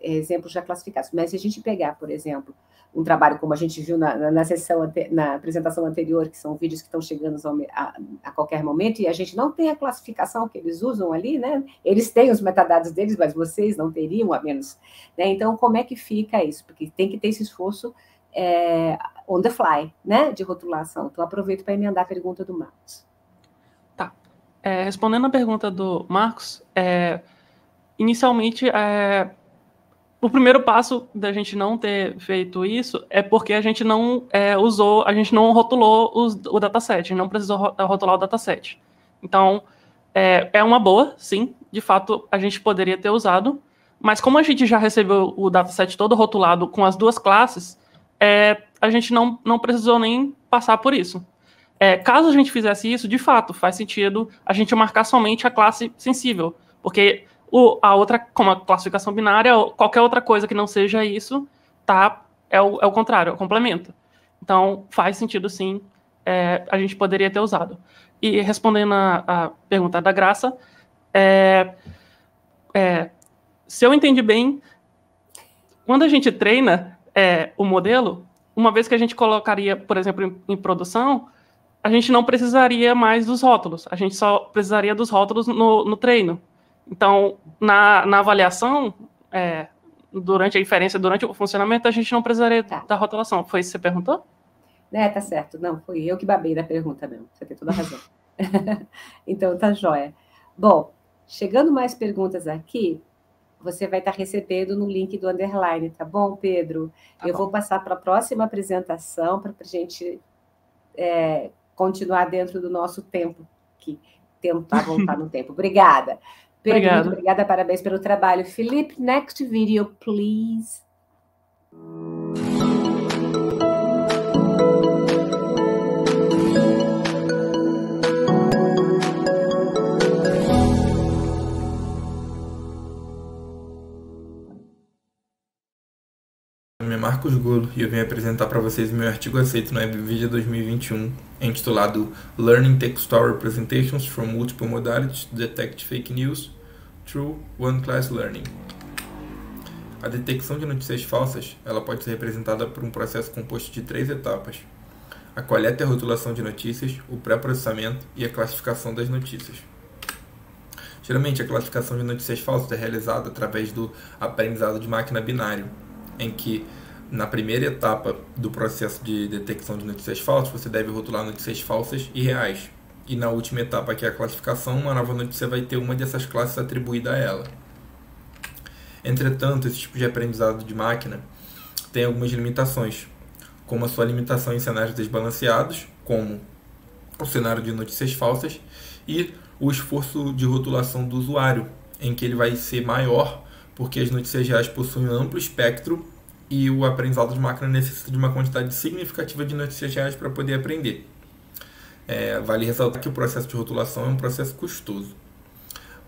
exemplos já classificados. Mas se a gente pegar, por exemplo, um trabalho como a gente viu na apresentação anterior, que são vídeos que estão chegando a qualquer momento, e a gente não tem a classificação que eles usam ali, né? Eles têm os metadados deles, mas vocês não teriam, a menos. Né? Então, como é que fica isso? Porque tem que ter esse esforço on the fly, né? De rotulação. Então, aproveito para emendar a pergunta do Marcos. Tá. Respondendo a pergunta do Marcos, inicialmente, o primeiro passo da gente não ter feito isso é porque a gente não rotulou o dataset, a gente não precisou rotular o dataset. Então, é uma boa, sim, de fato, a gente poderia ter usado, mas como a gente já recebeu o dataset todo rotulado com as duas classes, a gente não precisou nem passar por isso. Caso a gente fizesse isso, de fato, faz sentido a gente marcar somente a classe sensível, porque a outra, como a classificação binária, qualquer outra coisa que não seja isso, é o contrário, é o complemento. Então, faz sentido, sim, a gente poderia ter usado. E respondendo a pergunta da Graça, se eu entendi bem, quando a gente treina o modelo, uma vez que a gente colocaria, por exemplo, em produção, a gente não precisaria mais dos rótulos, a gente só precisaria dos rótulos no treino. Então, na avaliação, durante a inferência, durante o funcionamento, a gente não precisaria da rotulação. Foi isso que você perguntou? Tá certo. Não, foi eu que babei da pergunta mesmo. Você tem toda a razão. Então, tá joia. Bom, chegando mais perguntas aqui, você vai estar recebendo no link do underline, tá bom, Pedro? Eu vou passar para a próxima apresentação, para a gente continuar dentro do nosso tempo, que tentar voltar no tempo. Obrigada. Pedro, muito obrigada, parabéns pelo trabalho. Felipe, next video, please. Meu nome é Marcos Golo e eu venho apresentar para vocês o meu artigo aceito no WebVidia 2021, intitulado Learning Textual Representations from Multiple Modalities to Detect Fake News Through One-Class Learning. A detecção de notícias falsas ela pode ser representada por um processo composto de 3 etapas: a coleta e a rotulação de notícias, o pré-processamento e a classificação das notícias. Geralmente, a classificação de notícias falsas é realizada através do aprendizado de máquina binário, em que, na primeira etapa do processo de detecção de notícias falsas, você deve rotular notícias falsas e reais. E na última etapa, que é a classificação, uma nova notícia vai ter uma dessas classes atribuída a ela. Entretanto, esse tipo de aprendizado de máquina tem algumas limitações, como a sua limitação em cenários desbalanceados, como o cenário de notícias falsas, e o esforço de rotulação do usuário, em que ele vai ser maior, porque as notícias reais possuem um amplo espectro e o aprendizado de máquina necessita de uma quantidade significativa de notícias reais para poder aprender. Vale ressaltar que o processo de rotulação é um processo custoso.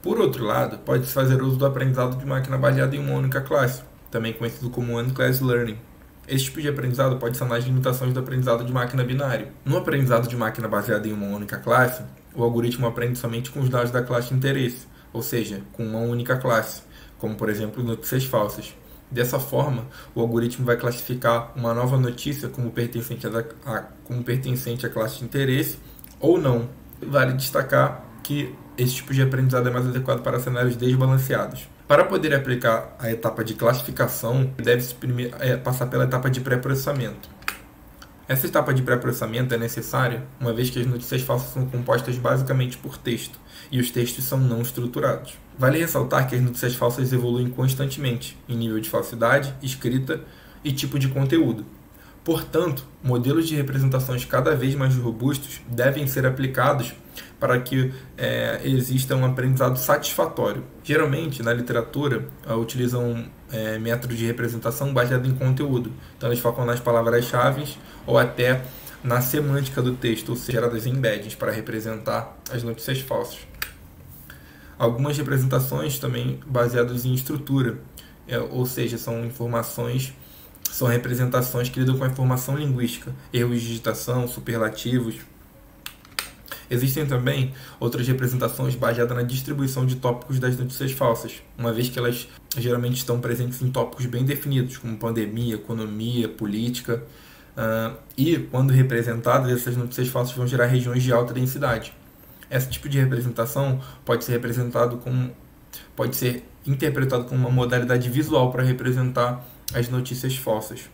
Por outro lado, pode-se fazer uso do aprendizado de máquina baseado em uma única classe, também conhecido como One-Class Learning. Esse tipo de aprendizado pode sanar as limitações do aprendizado de máquina binário. No aprendizado de máquina baseado em uma única classe, o algoritmo aprende somente com os dados da classe de interesse, ou seja, com uma única classe, como por exemplo notícias falsas. Dessa forma, o algoritmo vai classificar uma nova notícia como pertencente à classe de interesse ou não. Vale destacar que esse tipo de aprendizado é mais adequado para cenários desbalanceados. Para poder aplicar a etapa de classificação, deve-se passar pela etapa de pré-processamento. Essa etapa de pré-processamento é necessária, uma vez que as notícias falsas são compostas basicamente por texto, e os textos são não estruturados. Vale ressaltar que as notícias falsas evoluem constantemente, em nível de falsidade, escrita e tipo de conteúdo. Portanto, modelos de representações cada vez mais robustos devem ser aplicados para que exista um aprendizado satisfatório. Geralmente, na literatura, utilizam métodos de representação baseados em conteúdo. Então, eles focam nas palavras-chave ou até na semântica do texto, ou seja, geradas embeddings para representar as notícias falsas. Algumas representações também baseadas em estrutura, ou seja, são representações que lidam com a informação linguística, erros de digitação, superlativos. Existem também outras representações baseadas na distribuição de tópicos das notícias falsas, uma vez que elas geralmente estão presentes em tópicos bem definidos, como pandemia, economia, política, e, quando representadas, essas notícias falsas vão gerar regiões de alta densidade. Esse tipo de representação pode ser interpretado como uma modalidade visual para representar as notícias falsas.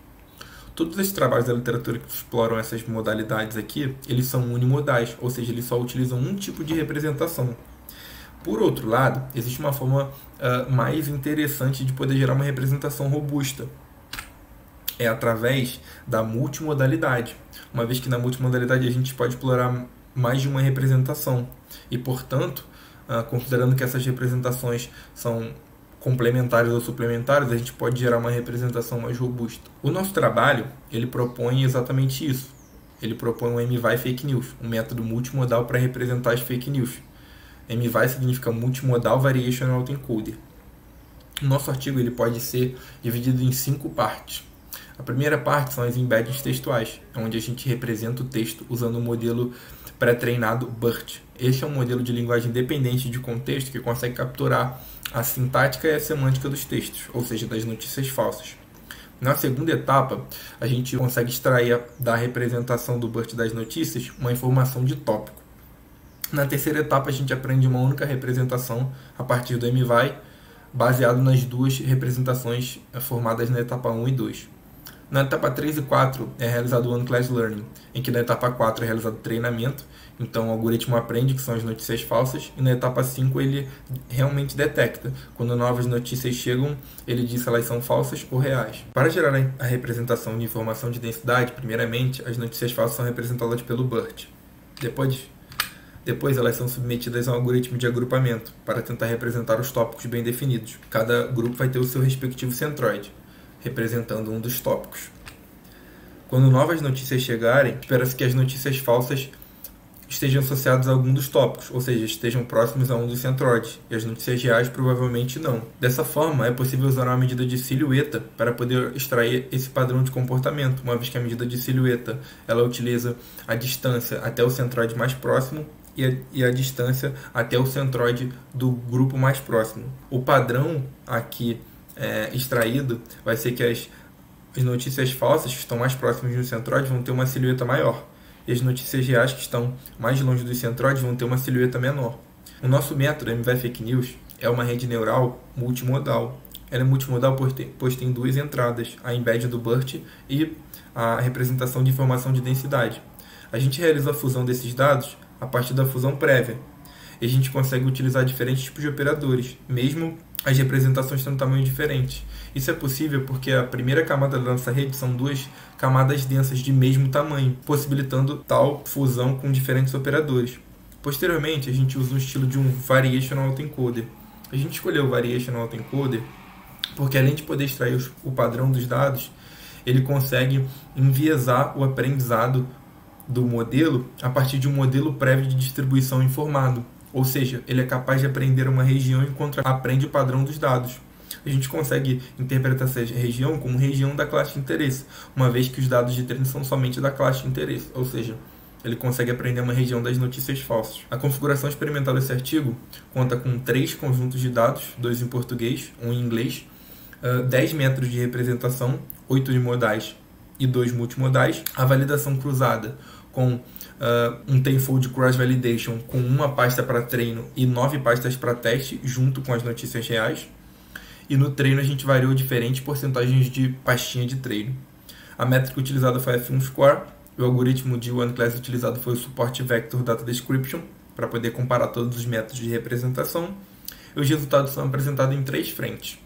Todos esses trabalhos da literatura que exploram essas modalidades aqui, eles são unimodais, ou seja, eles só utilizam um tipo de representação. Por outro lado, existe uma forma mais interessante de poder gerar uma representação robusta. É através da multimodalidade, uma vez que na multimodalidade a gente pode explorar mais de uma representação e, portanto, considerando que essas representações são complementares ou suplementares, a gente pode gerar uma representação mais robusta. O nosso trabalho, ele propõe exatamente isso. Ele propõe um MVI Fake News, um método multimodal para representar as fake news. MVI significa Multimodal Variation Autoencoder. O nosso artigo ele pode ser dividido em 5 partes. A primeira parte são as embeddings textuais, onde a gente representa o texto usando o modelo pré-treinado BERT. Este é um modelo de linguagem dependente de contexto que consegue capturar a sintática e a semântica dos textos, ou seja, das notícias falsas. Na segunda etapa, a gente consegue extrair da representação do BERT das notícias uma informação de tópico. Na terceira etapa, a gente aprende uma única representação a partir do MVI, baseado nas 2 representações formadas na etapa 1 e 2. Na etapa 3 e 4 é realizado o One-Class Learning, em que na etapa 4 é realizado o treinamento, então o algoritmo aprende que são as notícias falsas, e na etapa 5 ele realmente detecta. Quando novas notícias chegam, ele diz se elas são falsas ou reais. Para gerar a representação de informação de densidade, primeiramente, as notícias falsas são representadas pelo BERT. Depois elas são submetidas a um algoritmo de agrupamento para tentar representar os tópicos bem definidos. Cada grupo vai ter o seu respectivo centroide, representando um dos tópicos. Quando novas notícias chegarem, espera-se que as notícias falsas estejam associadas a algum dos tópicos, ou seja, estejam próximos a um dos centroides, e as notícias reais provavelmente não. Dessa forma, é possível usar uma medida de silhueta para poder extrair esse padrão de comportamento, uma vez que a medida de silhueta ela utiliza a distância até o centroide mais próximo e a distância até o centroide do grupo mais próximo. O padrão aqui extraído vai ser que as notícias falsas que estão mais próximas do centroide vão ter uma silhueta maior, e as notícias reais que estão mais longe dos centroides vão ter uma silhueta menor. O nosso método MVI Fake News é uma rede neural multimodal. Ela é multimodal pois tem duas entradas, a embed do BERT e a representação de informação de densidade. A gente realiza a fusão desses dados a partir da fusão prévia, e a gente consegue utilizar diferentes tipos de operadores, mesmo as representações têm um tamanho diferente. Isso é possível porque a primeira camada da nossa rede são duas camadas densas de mesmo tamanho, possibilitando tal fusão com diferentes operadores. Posteriormente, a gente usa um estilo de um Variational Autoencoder. A gente escolheu o Variational Autoencoder porque, além de poder extrair o padrão dos dados, ele consegue enviesar o aprendizado do modelo a partir de um modelo prévio de distribuição informado. Ou seja, ele é capaz de aprender uma região enquanto aprende o padrão dos dados. A gente consegue interpretar essa região como região da classe de interesse, uma vez que os dados de treino são somente da classe de interesse, ou seja, ele consegue aprender uma região das notícias falsas. A configuração experimental desse artigo conta com 3 conjuntos de dados, 2 em português, 1 em inglês, 10 métodos de representação, 8 unimodais e 2 multimodais, a validação cruzada com um tenfold cross validation com uma pasta para treino e 9 pastas para teste, junto com as notícias reais. E no treino a gente variou diferentes porcentagens de pastinha de treino. A métrica utilizada foi a F1 Score, e o algoritmo de One Class utilizado foi o Support Vector Data Description, para poder comparar todos os métodos de representação. E os resultados são apresentados em 3 frentes: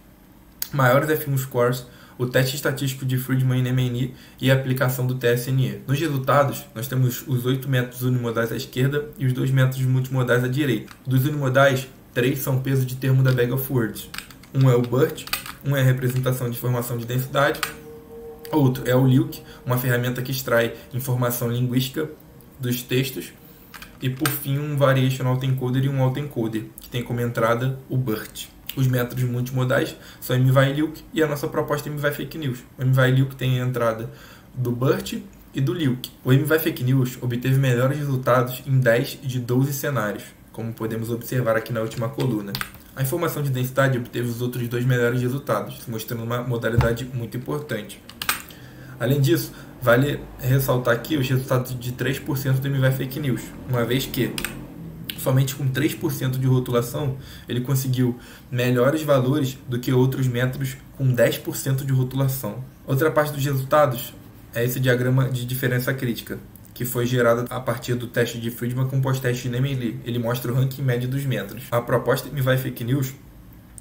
maiores F1 Scores, o teste estatístico de Friedman e MNI e a aplicação do TSNE. Nos resultados, nós temos os 8 métodos unimodais à esquerda e os 2 métodos multimodais à direita. Dos unimodais, 3 são peso de termo da Bag of Words. Um é o BERT, um é a representação de informação de densidade, outro é o LILC, uma ferramenta que extrai informação linguística dos textos, e por fim um Variational Autoencoder e um Autoencoder, que tem como entrada o BERT. Os métodos multimodais são MVI e LILC e a nossa proposta é MVI Fake News. O MVI e LILC tem a entrada do BERT e do LILC. O MVI Fake News obteve melhores resultados em 10 de 12 cenários, como podemos observar aqui na última coluna. A informação de densidade obteve os outros 2 melhores resultados, mostrando uma modalidade muito importante. Além disso, vale ressaltar aqui os resultados de 3% do MVI Fake News, uma vez que somente com 3% de rotulação ele conseguiu melhores valores do que outros métodos com 10% de rotulação. Outra parte dos resultados é esse diagrama de diferença crítica, que foi gerado a partir do teste de Friedman com pós-teste de MNI. Ele mostra o ranking médio dos métodos. A proposta MVI Fake News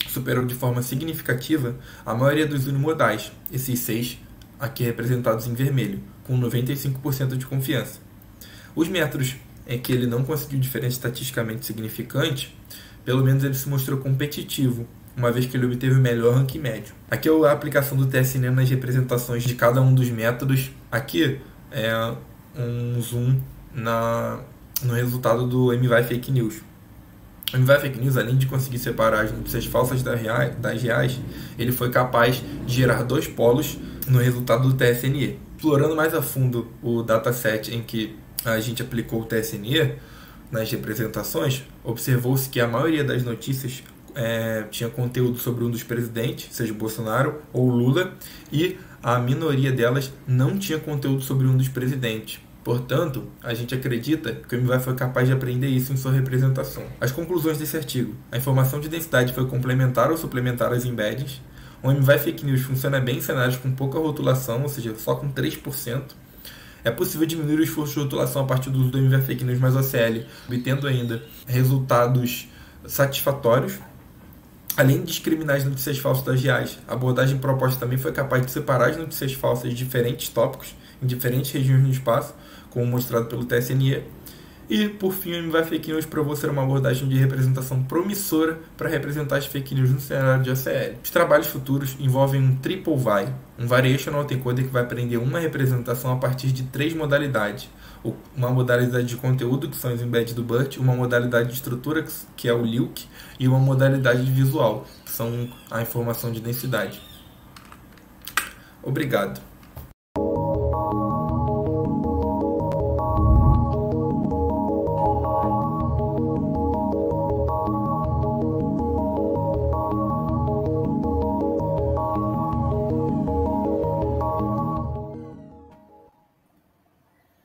superou de forma significativa a maioria dos unimodais, esses 6 aqui representados em vermelho, com 95% de confiança. Os métodos em que ele não conseguiu diferença estatisticamente significante, pelo menos ele se mostrou competitivo, uma vez que ele obteve o melhor ranking médio. Aqui é a aplicação do TSNE nas representações de cada um dos métodos. Aqui é um zoom no resultado do MVI Fake News. O MVI Fake News, além de conseguir separar as notícias falsas das reais, ele foi capaz de gerar 2 polos no resultado do TSNE. Explorando mais a fundo o dataset em que a gente aplicou o TSNE nas representações, observou-se que a maioria das notícias tinha conteúdo sobre um dos presidentes, seja Bolsonaro ou Lula, e a minoria delas não tinha conteúdo sobre um dos presidentes. Portanto, a gente acredita que o MVI foi capaz de aprender isso em sua representação. As conclusões desse artigo: a informação de densidade foi complementar ou suplementar as embeddings. O MVI Fake News funciona bem em cenários com pouca rotulação, ou seja, só com 3%. É possível diminuir o esforço de rotulação a partir do uso do MVI Fake News mais OCL, obtendo ainda resultados satisfatórios. Além de discriminar as notícias falsas das reais, a abordagem proposta também foi capaz de separar as notícias falsas de diferentes tópicos, em diferentes regiões no espaço, como mostrado pelo TSNE. E, por fim, o MVI Fake News provou ser uma abordagem de representação promissora para representar as fake news no cenário de OCL. Os trabalhos futuros envolvem um Triple VAI, um Variational Encoder que vai aprender uma representação a partir de 3 modalidades. Uma modalidade de conteúdo, que são os embedded do BERT, uma modalidade de estrutura, que é o LILC, e uma modalidade de visual, que são a informação de densidade. Obrigado.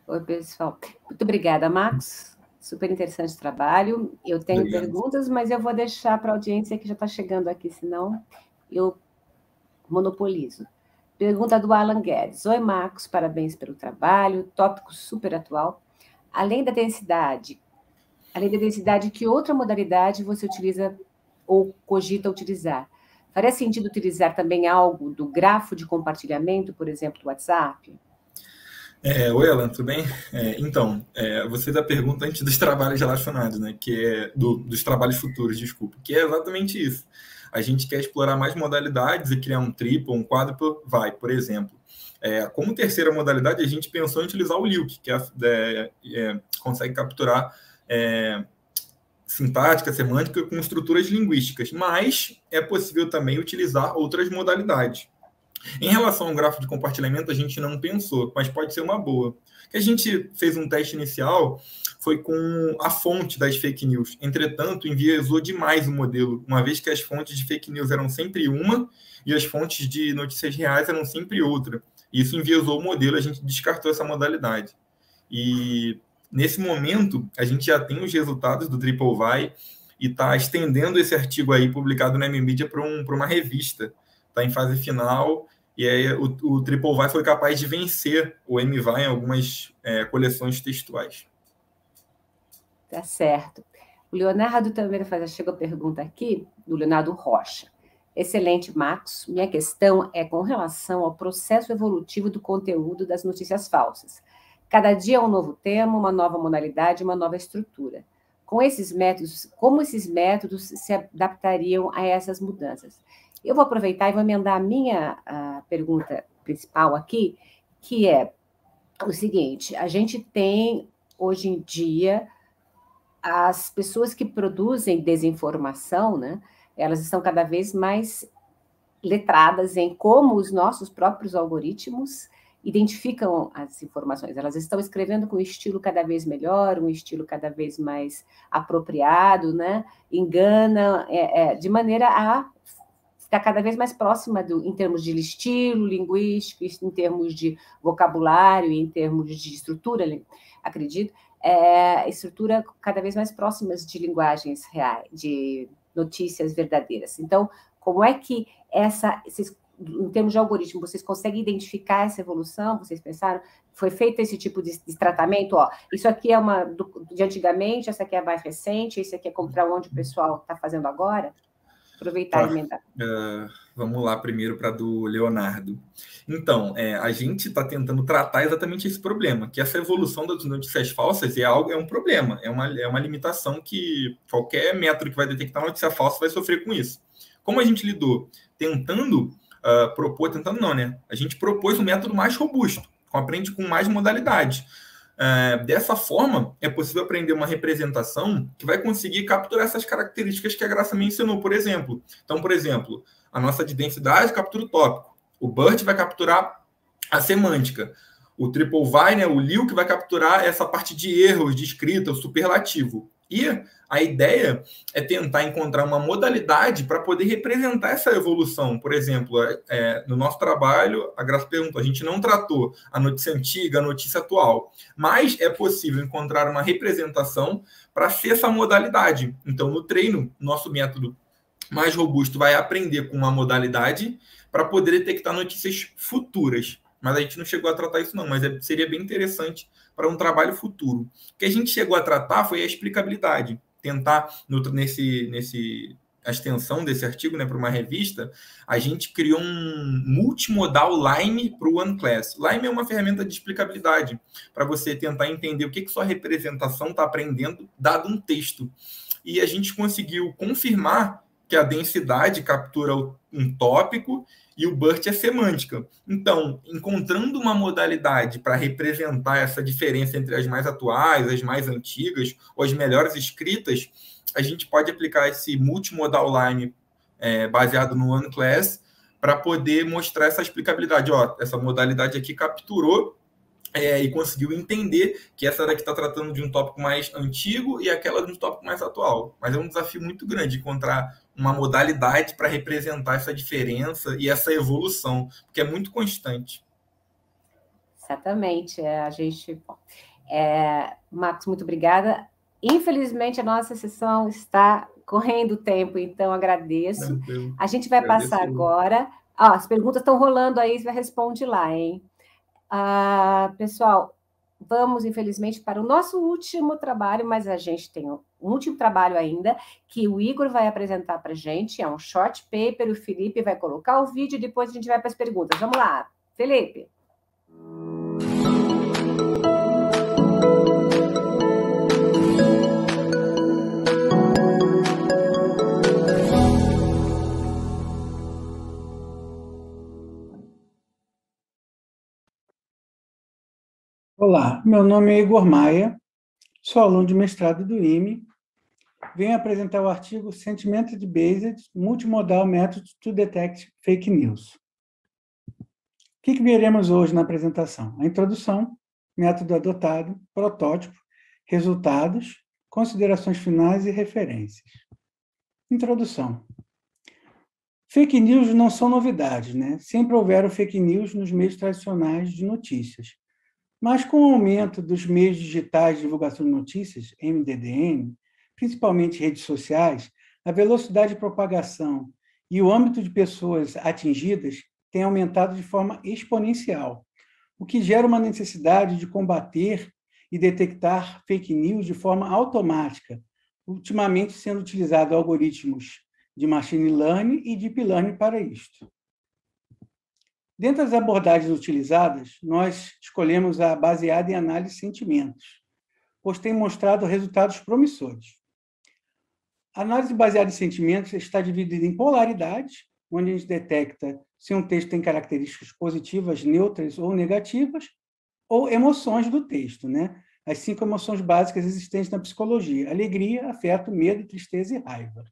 Oi, pessoal. Muito obrigada, Marcos. Super interessante o trabalho. Eu tenho perguntas, mas eu vou deixar para a audiência que já está chegando aqui, senão eu monopolizo. Pergunta do Alan Guedes. Oi, Marcos, parabéns pelo trabalho. Tópico super atual. Além da densidade, que outra modalidade você utiliza ou cogita utilizar? Faria sentido utilizar também algo do grafo de compartilhamento, por exemplo, do WhatsApp? Oi, Alan, tudo bem? Então, você fez a pergunta antes dos trabalhos relacionados, né? Que é dos trabalhos futuros, desculpa, que é exatamente isso. A gente quer explorar mais modalidades e criar um triplo, um quádruplo, por exemplo. Como terceira modalidade, a gente pensou em utilizar o LILC, que consegue capturar sintática, semântica com estruturas linguísticas, mas é possível também utilizar outras modalidades. Em relação ao grafo de compartilhamento, a gente não pensou, mas pode ser uma boa. O que a gente fez um teste inicial foi com a fonte das fake news. Entretanto, enviesou demais o modelo, uma vez que as fontes de fake news eram sempre uma e as fontes de notícias reais eram sempre outra. Isso enviesou o modelo, a gente descartou essa modalidade. E, nesse momento, a gente já tem os resultados do Triple VAI e está estendendo esse artigo aí publicado na MMedia para uma revista. Está em fase final, e aí o Triple VAI foi capaz de vencer o MVAI em algumas coleções textuais. Tá certo. O Leonardo também chegou a pergunta aqui, do Leonardo Rocha. Excelente, Marcos. Minha questão é com relação ao processo evolutivo do conteúdo das notícias falsas. Cada dia é um novo tema, uma nova modalidade, uma nova estrutura. Com esses métodos, como esses métodos se adaptariam a essas mudanças? Eu vou aproveitar e vou emendar a minha pergunta principal aqui, que é o seguinte: a gente tem, hoje em dia, as pessoas que produzem desinformação, né? Elas estão cada vez mais letradas em como os nossos próprios algoritmos identificam as informações. Elas estão escrevendo com um estilo cada vez melhor, um estilo cada vez mais apropriado, né? Engana, de maneira a ficar cada vez mais próxima em termos de estilo linguístico, em termos de vocabulário, em termos de estrutura, acredito, estrutura cada vez mais próximas de linguagens reais, de notícias verdadeiras. Então, como é que em termos de algoritmo, vocês conseguem identificar essa evolução? Vocês pensaram, foi feito esse tipo de tratamento? Isso aqui é de antigamente, essa aqui é a mais recente, esse aqui é para onde o pessoal está fazendo agora? Aproveitar e emendar. Vamos lá primeiro para do Leonardo. Então, a gente está tentando tratar exatamente esse problema, que essa evolução das notícias falsas é um problema, é uma limitação que qualquer método que vai detectar notícia falsa vai sofrer com isso. Como a gente lidou? Tentando não, né? A gente propôs um método mais robusto, aprende com mais modalidades. Dessa forma, é possível aprender uma representação que vai conseguir capturar essas características que a Graça mencionou, por exemplo. Então, por exemplo, a nossa de densidade captura o tópico. O BERT vai capturar a semântica. O Triple VAI, né, o LILC, vai capturar essa parte de erros, de escrita, o superlativo. E a ideia é tentar encontrar uma modalidade para poder representar essa evolução. Por exemplo, no nosso trabalho, a Graça perguntou, a gente não tratou a notícia antiga, a notícia atual, mas é possível encontrar uma representação para ser essa modalidade. Então, no treino, nosso método mais robusto vai aprender com uma modalidade para poder detectar notícias futuras. Mas a gente não chegou a tratar isso não, mas seria bem interessante para um trabalho futuro. O que a gente chegou a tratar foi a explicabilidade. Tentar, a extensão desse artigo, né, para uma revista, a gente criou um multimodal Lime para o OneClass. Lime é uma ferramenta de explicabilidade para você tentar entender o que sua representação está aprendendo dado um texto. E a gente conseguiu confirmar que a densidade captura um tópico e o BERT é semântica. Então, encontrando uma modalidade para representar essa diferença entre as mais atuais, as mais antigas, ou as melhores escritas, a gente pode aplicar esse multimodal Lime baseado no OneClass para poder mostrar essa explicabilidade. Ó, essa modalidade aqui capturou e conseguiu entender que essa daqui está tratando de um tópico mais antigo e aquela de um tópico mais atual. Mas é um desafio muito grande encontrar uma modalidade para representar essa diferença e essa evolução, porque é muito constante. Exatamente. Marcos, muito obrigada. Infelizmente, a nossa sessão está correndo o tempo, então agradeço. A gente vai passar agora. As perguntas estão rolando aí, você responde lá, hein? Pessoal, vamos, infelizmente, para o nosso último trabalho, mas a gente tem um último trabalho ainda, que o Igor vai apresentar para a gente, é um short paper, o Felipe vai colocar o vídeo e depois a gente vai para as perguntas. Vamos lá, Felipe. Olá, meu nome é Igor Maia, sou aluno de mestrado do IME, venho apresentar o artigo Sentiment Based Multimodal Method to Detect Fake News. O que veremos hoje na apresentação? A introdução, método adotado, protótipo, resultados, considerações finais e referências. Introdução. Fake news não são novidades, né? Sempre houveram fake news nos meios tradicionais de notícias. Mas com o aumento dos meios digitais de divulgação de notícias, MDDN, principalmente redes sociais, a velocidade de propagação e o âmbito de pessoas atingidas tem aumentado de forma exponencial, o que gera uma necessidade de combater e detectar fake news de forma automática, ultimamente sendo utilizado algoritmos de machine learning e deep learning para isto. Dentre as abordagens utilizadas, nós escolhemos a baseada em análise de sentimentos, pois tem mostrado resultados promissores. A análise baseada em sentimentos está dividida em polaridades, onde a gente detecta se um texto tem características positivas, neutras ou negativas, ou emoções do texto, né? As 5 emoções básicas existentes na psicologia: alegria, afeto, medo, tristeza e raiva.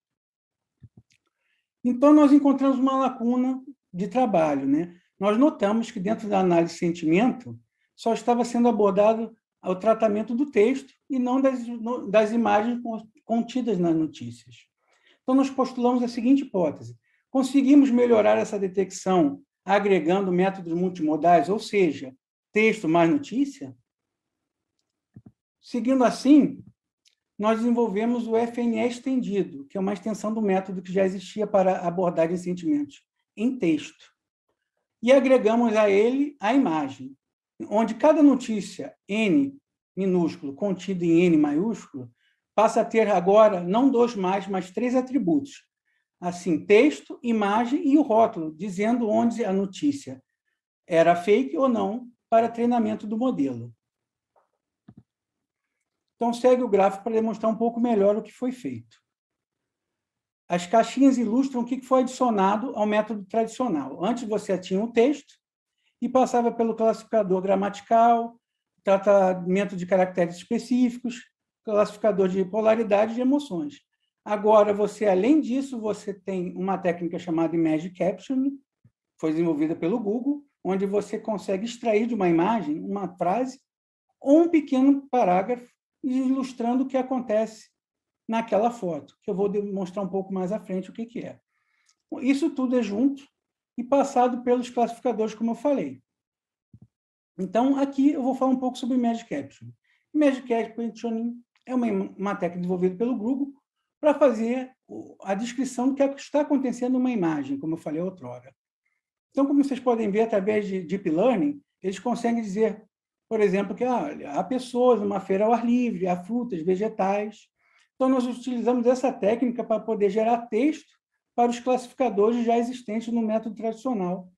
Então, nós encontramos uma lacuna de trabalho, né? Nós notamos que dentro da análise de sentimento só estava sendo abordado o tratamento do texto e não das imagens contidas nas notícias. Então, nós postulamos a seguinte hipótese: conseguimos melhorar essa detecção agregando métodos multimodais, ou seja, texto mais notícia? Seguindo assim, nós desenvolvemos o FNE estendido, que é uma extensão do método que já existia para abordagem de sentimentos em texto. E agregamos a ele a imagem, onde cada notícia N minúsculo contida em N maiúsculo passa a ter agora não 2 mais, mas 3 atributos. Assim, texto, imagem e o rótulo, dizendo onde a notícia era fake ou não para treinamento do modelo. Então, segue o gráfico para demonstrar um pouco melhor o que foi feito. As caixinhas ilustram o que foi adicionado ao método tradicional. Antes você tinha um texto e passava pelo classificador gramatical, tratamento de caracteres específicos, classificador de polaridade e de emoções. Agora, além disso, você tem uma técnica chamada Image Captioning, foi desenvolvida pelo Google, onde você consegue extrair de uma imagem uma frase ou um pequeno parágrafo ilustrando o que acontece naquela foto, que eu vou demonstrar um pouco mais à frente o que é. Isso tudo é junto e passado pelos classificadores, como eu falei. Então, aqui eu vou falar um pouco sobre Image Captioning. Image Captioning é uma técnica desenvolvida pelo Google para fazer a descrição do que está acontecendo numa imagem, como eu falei outrora. Então, como vocês podem ver, através de Deep Learning, eles conseguem dizer, por exemplo, que há pessoas numa feira ao ar livre, há frutas, vegetais. Então, nós utilizamos essa técnica para poder gerar texto para os classificadores já existentes no método tradicional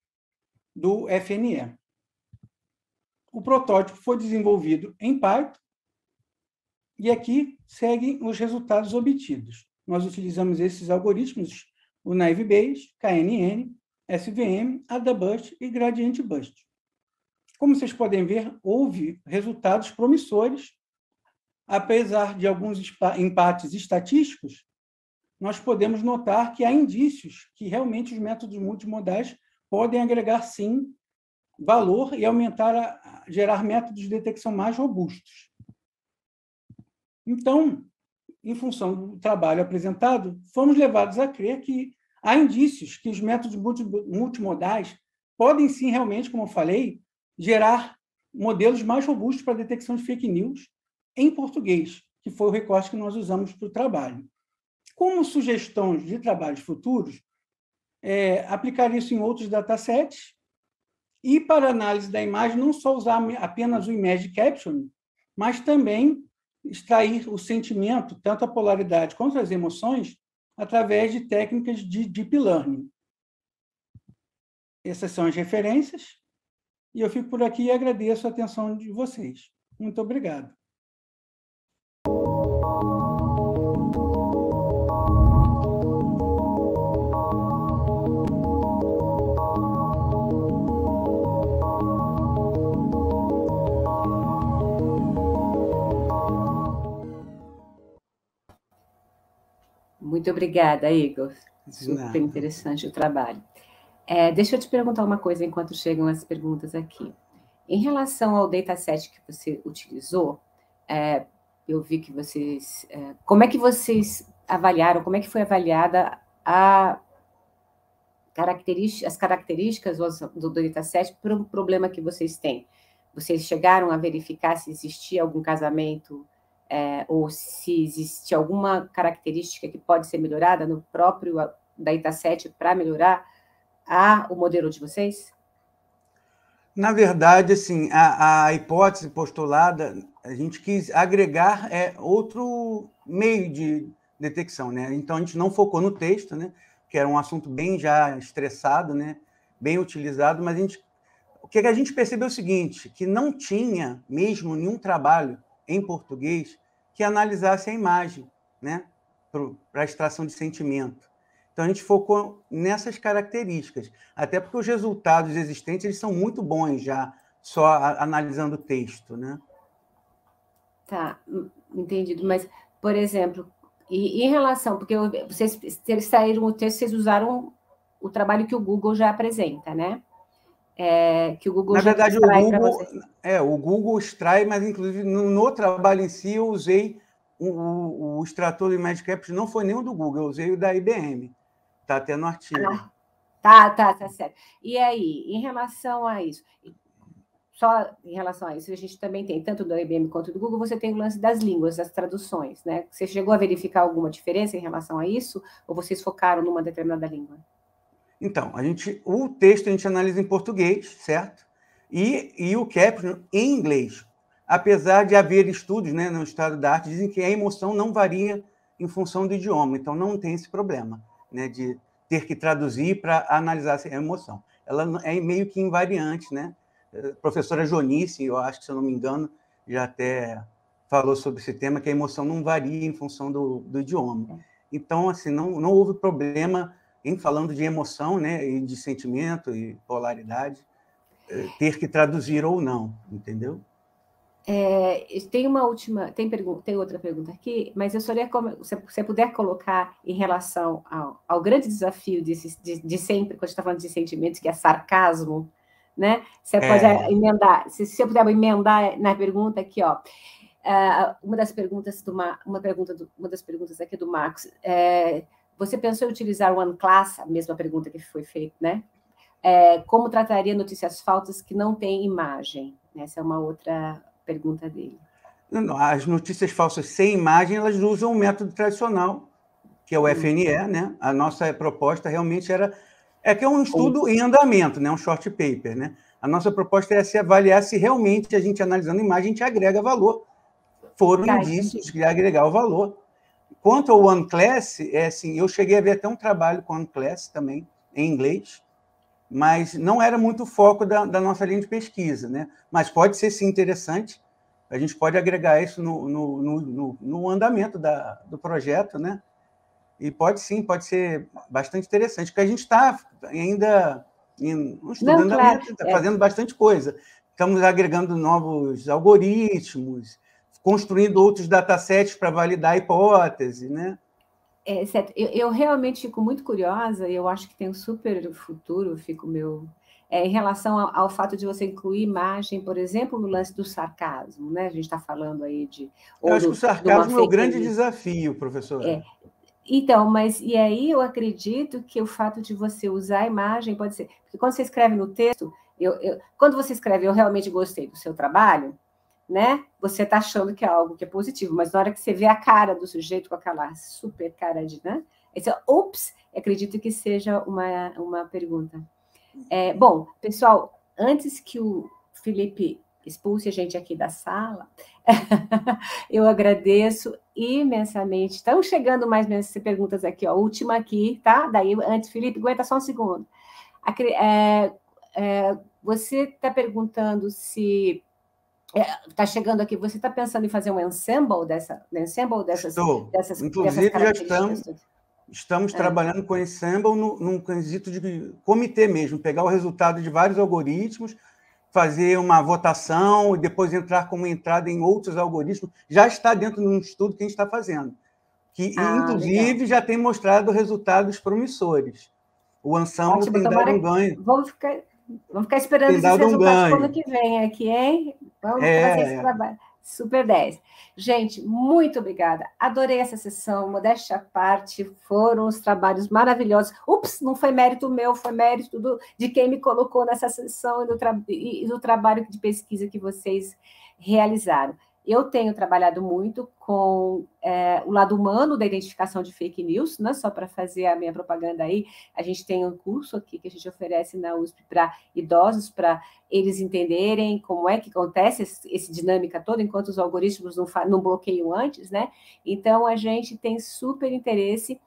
do FNE. O protótipo foi desenvolvido em Python e aqui seguem os resultados obtidos. Nós utilizamos esses algoritmos, o Naive Bayes, KNN, SVM, AdaBust e Gradient Bust. Como vocês podem ver, houve resultados promissores. Apesar de alguns empates estatísticos, nós podemos notar que há indícios que realmente os métodos multimodais podem agregar, sim, valor e gerar métodos de detecção mais robustos. Então, em função do trabalho apresentado, fomos levados a crer que há indícios que os métodos multimodais podem, sim, realmente, como eu falei, gerar modelos mais robustos para a detecção de fake news em português, que foi o recorte que nós usamos para o trabalho. Como sugestões de trabalhos futuros, aplicar isso em outros datasets e, para análise da imagem, não só usar apenas o image caption, mas também extrair o sentimento, tanto a polaridade quanto as emoções, através de técnicas de deep learning. Essas são as referências, e eu fico por aqui e agradeço a atenção de vocês. Muito obrigado. Muito obrigada, Igor. Super interessante o trabalho. Deixa eu te perguntar uma coisa enquanto chegam as perguntas aqui. Em relação ao dataset que você utilizou, eu vi que vocês... como é que vocês avaliaram, como é que foi avaliada as características do dataset para o problema que vocês têm? Vocês chegaram a verificar se existia algum casamento ou se existe alguma característica que pode ser melhorada no próprio dataset para melhorar o modelo de vocês? Na verdade, assim, a hipótese postulada, a gente quis agregar outro meio de detecção, né? Então, a gente não focou no texto, né? Que era um assunto bem já estressado, né? Bem utilizado, mas o que a gente percebeu é o seguinte, que não tinha mesmo nenhum trabalho em português que analisasse a imagem, né? Para a extração de sentimento. Então, a gente focou nessas características, até porque os resultados existentes eles são muito bons já, só analisando o texto, né? Tá, entendido. Mas, por exemplo, e em relação... Porque vocês saíram o texto, vocês usaram o trabalho que o Google já apresenta, né? Que o Google Na verdade, já extrai para vocês. O Google extrai, mas, inclusive, no trabalho em si, eu usei o extrator do Image Capture, não foi nem o do Google, eu usei o da IBM. Está até no artigo. Tá certo. E aí, em relação a isso, só em relação a isso, a gente também tem, tanto do IBM quanto do Google, você tem o lance das línguas, das traduções, né? Você chegou a verificar alguma diferença em relação a isso? Ou vocês focaram numa determinada língua? Então, o texto a gente analisa em português, certo? E o caption em inglês. Apesar de haver estudos, né, no estado da arte, dizem que a emoção não varia em função do idioma, então não tem esse problema, né, de ter que traduzir para analisar a emoção. Ela é meio que invariante, né? A professora Jonice, eu acho que, se eu não me engano, já até falou sobre esse tema, que a emoção não varia em função do idioma. Então, assim, não houve problema em falando de emoção, né, e de sentimento e polaridade, ter que traduzir ou não, entendeu? Tem outra pergunta aqui, mas eu só queria, se você puder colocar em relação ao grande desafio de sempre, quando a gente está falando de sentimentos, que é sarcasmo, né? Você pode emendar, se você puder emendar na pergunta aqui, ó. Uma das perguntas aqui do Marcos, você pensou em utilizar o OneClass, a mesma pergunta que foi feita, né? Como trataria notícias falsas que não têm imagem? Essa é uma outra pergunta dele. As notícias falsas sem imagem, elas usam o método tradicional, que é o FNE, né? A nossa proposta realmente que é um estudo em andamento, né? Um short paper, né? A nossa proposta é se avaliar se realmente a gente, analisando a imagem, a gente agrega valor. Foram indícios de agregar o valor. quanto ao OneClass, assim, eu cheguei a ver até um trabalho com OneClass também, em inglês, mas não era muito o foco da nossa linha de pesquisa, né? Mas pode ser, sim, interessante. A gente pode agregar isso no andamento do projeto, né? E pode ser bastante interessante, porque a gente está ainda estudando, claro, fazendo bastante coisa. Estamos agregando novos algoritmos, construindo outros datasets para validar a hipótese, né? Certo. Eu realmente fico muito curiosa, e eu acho que tem um super futuro, em relação ao fato de você incluir imagem, por exemplo, no lance do sarcasmo, né? A gente está falando aí Eu acho que o sarcasmo é o grande desafio, professora. Então, e aí eu acredito que o fato de você usar a imagem pode ser... Porque quando você escreve no texto, quando você escreve, eu realmente gostei do seu trabalho, né? Você está achando que é algo que é positivo, mas na hora que você vê a cara do sujeito com aquela super cara de... Né? Esse, ups, acredito que seja uma pergunta. Bom, pessoal, antes que o Felipe expulse a gente aqui da sala, eu agradeço imensamente. Estão chegando mais perguntas aqui, ó, última aqui, tá? Daí, antes, Felipe, aguenta só um segundo. Você está perguntando se... Está chegando aqui, você está pensando em fazer um ensemble dessas Inclusive, características? já estamos trabalhando com ensemble num quesito de comitê mesmo, pegar o resultado de vários algoritmos, fazer uma votação e depois entrar como entrada em outros algoritmos. Já está dentro de um estudo que a gente está fazendo, que, inclusive, legal, já tem mostrado resultados promissores. O ensemble tem dado um ganho. Vamos ficar esperando esses resultados para o ano que vem aqui, hein? Vamos fazer esse trabalho. Super 10. Gente, muito obrigada. Adorei essa sessão, modéstia à parte, foram os trabalhos maravilhosos. Ups, não foi mérito meu, foi mérito de quem me colocou nessa sessão e do trabalho de pesquisa que vocês realizaram. Eu tenho trabalhado muito com o lado humano da identificação de fake news, né? Só para fazer a minha propaganda aí, a gente tem um curso aqui que a gente oferece na USP para idosos, para eles entenderem como é que acontece essa dinâmica toda, enquanto os algoritmos não bloqueiam antes, né? Então, a gente tem super interesse.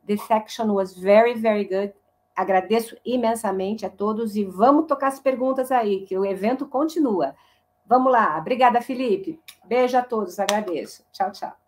The section was very, very good. Agradeço imensamente a todos e vamos tocar as perguntas aí, que o evento continua. Vamos lá. Obrigada, Felipe. Beijo a todos. Agradeço. Tchau, tchau.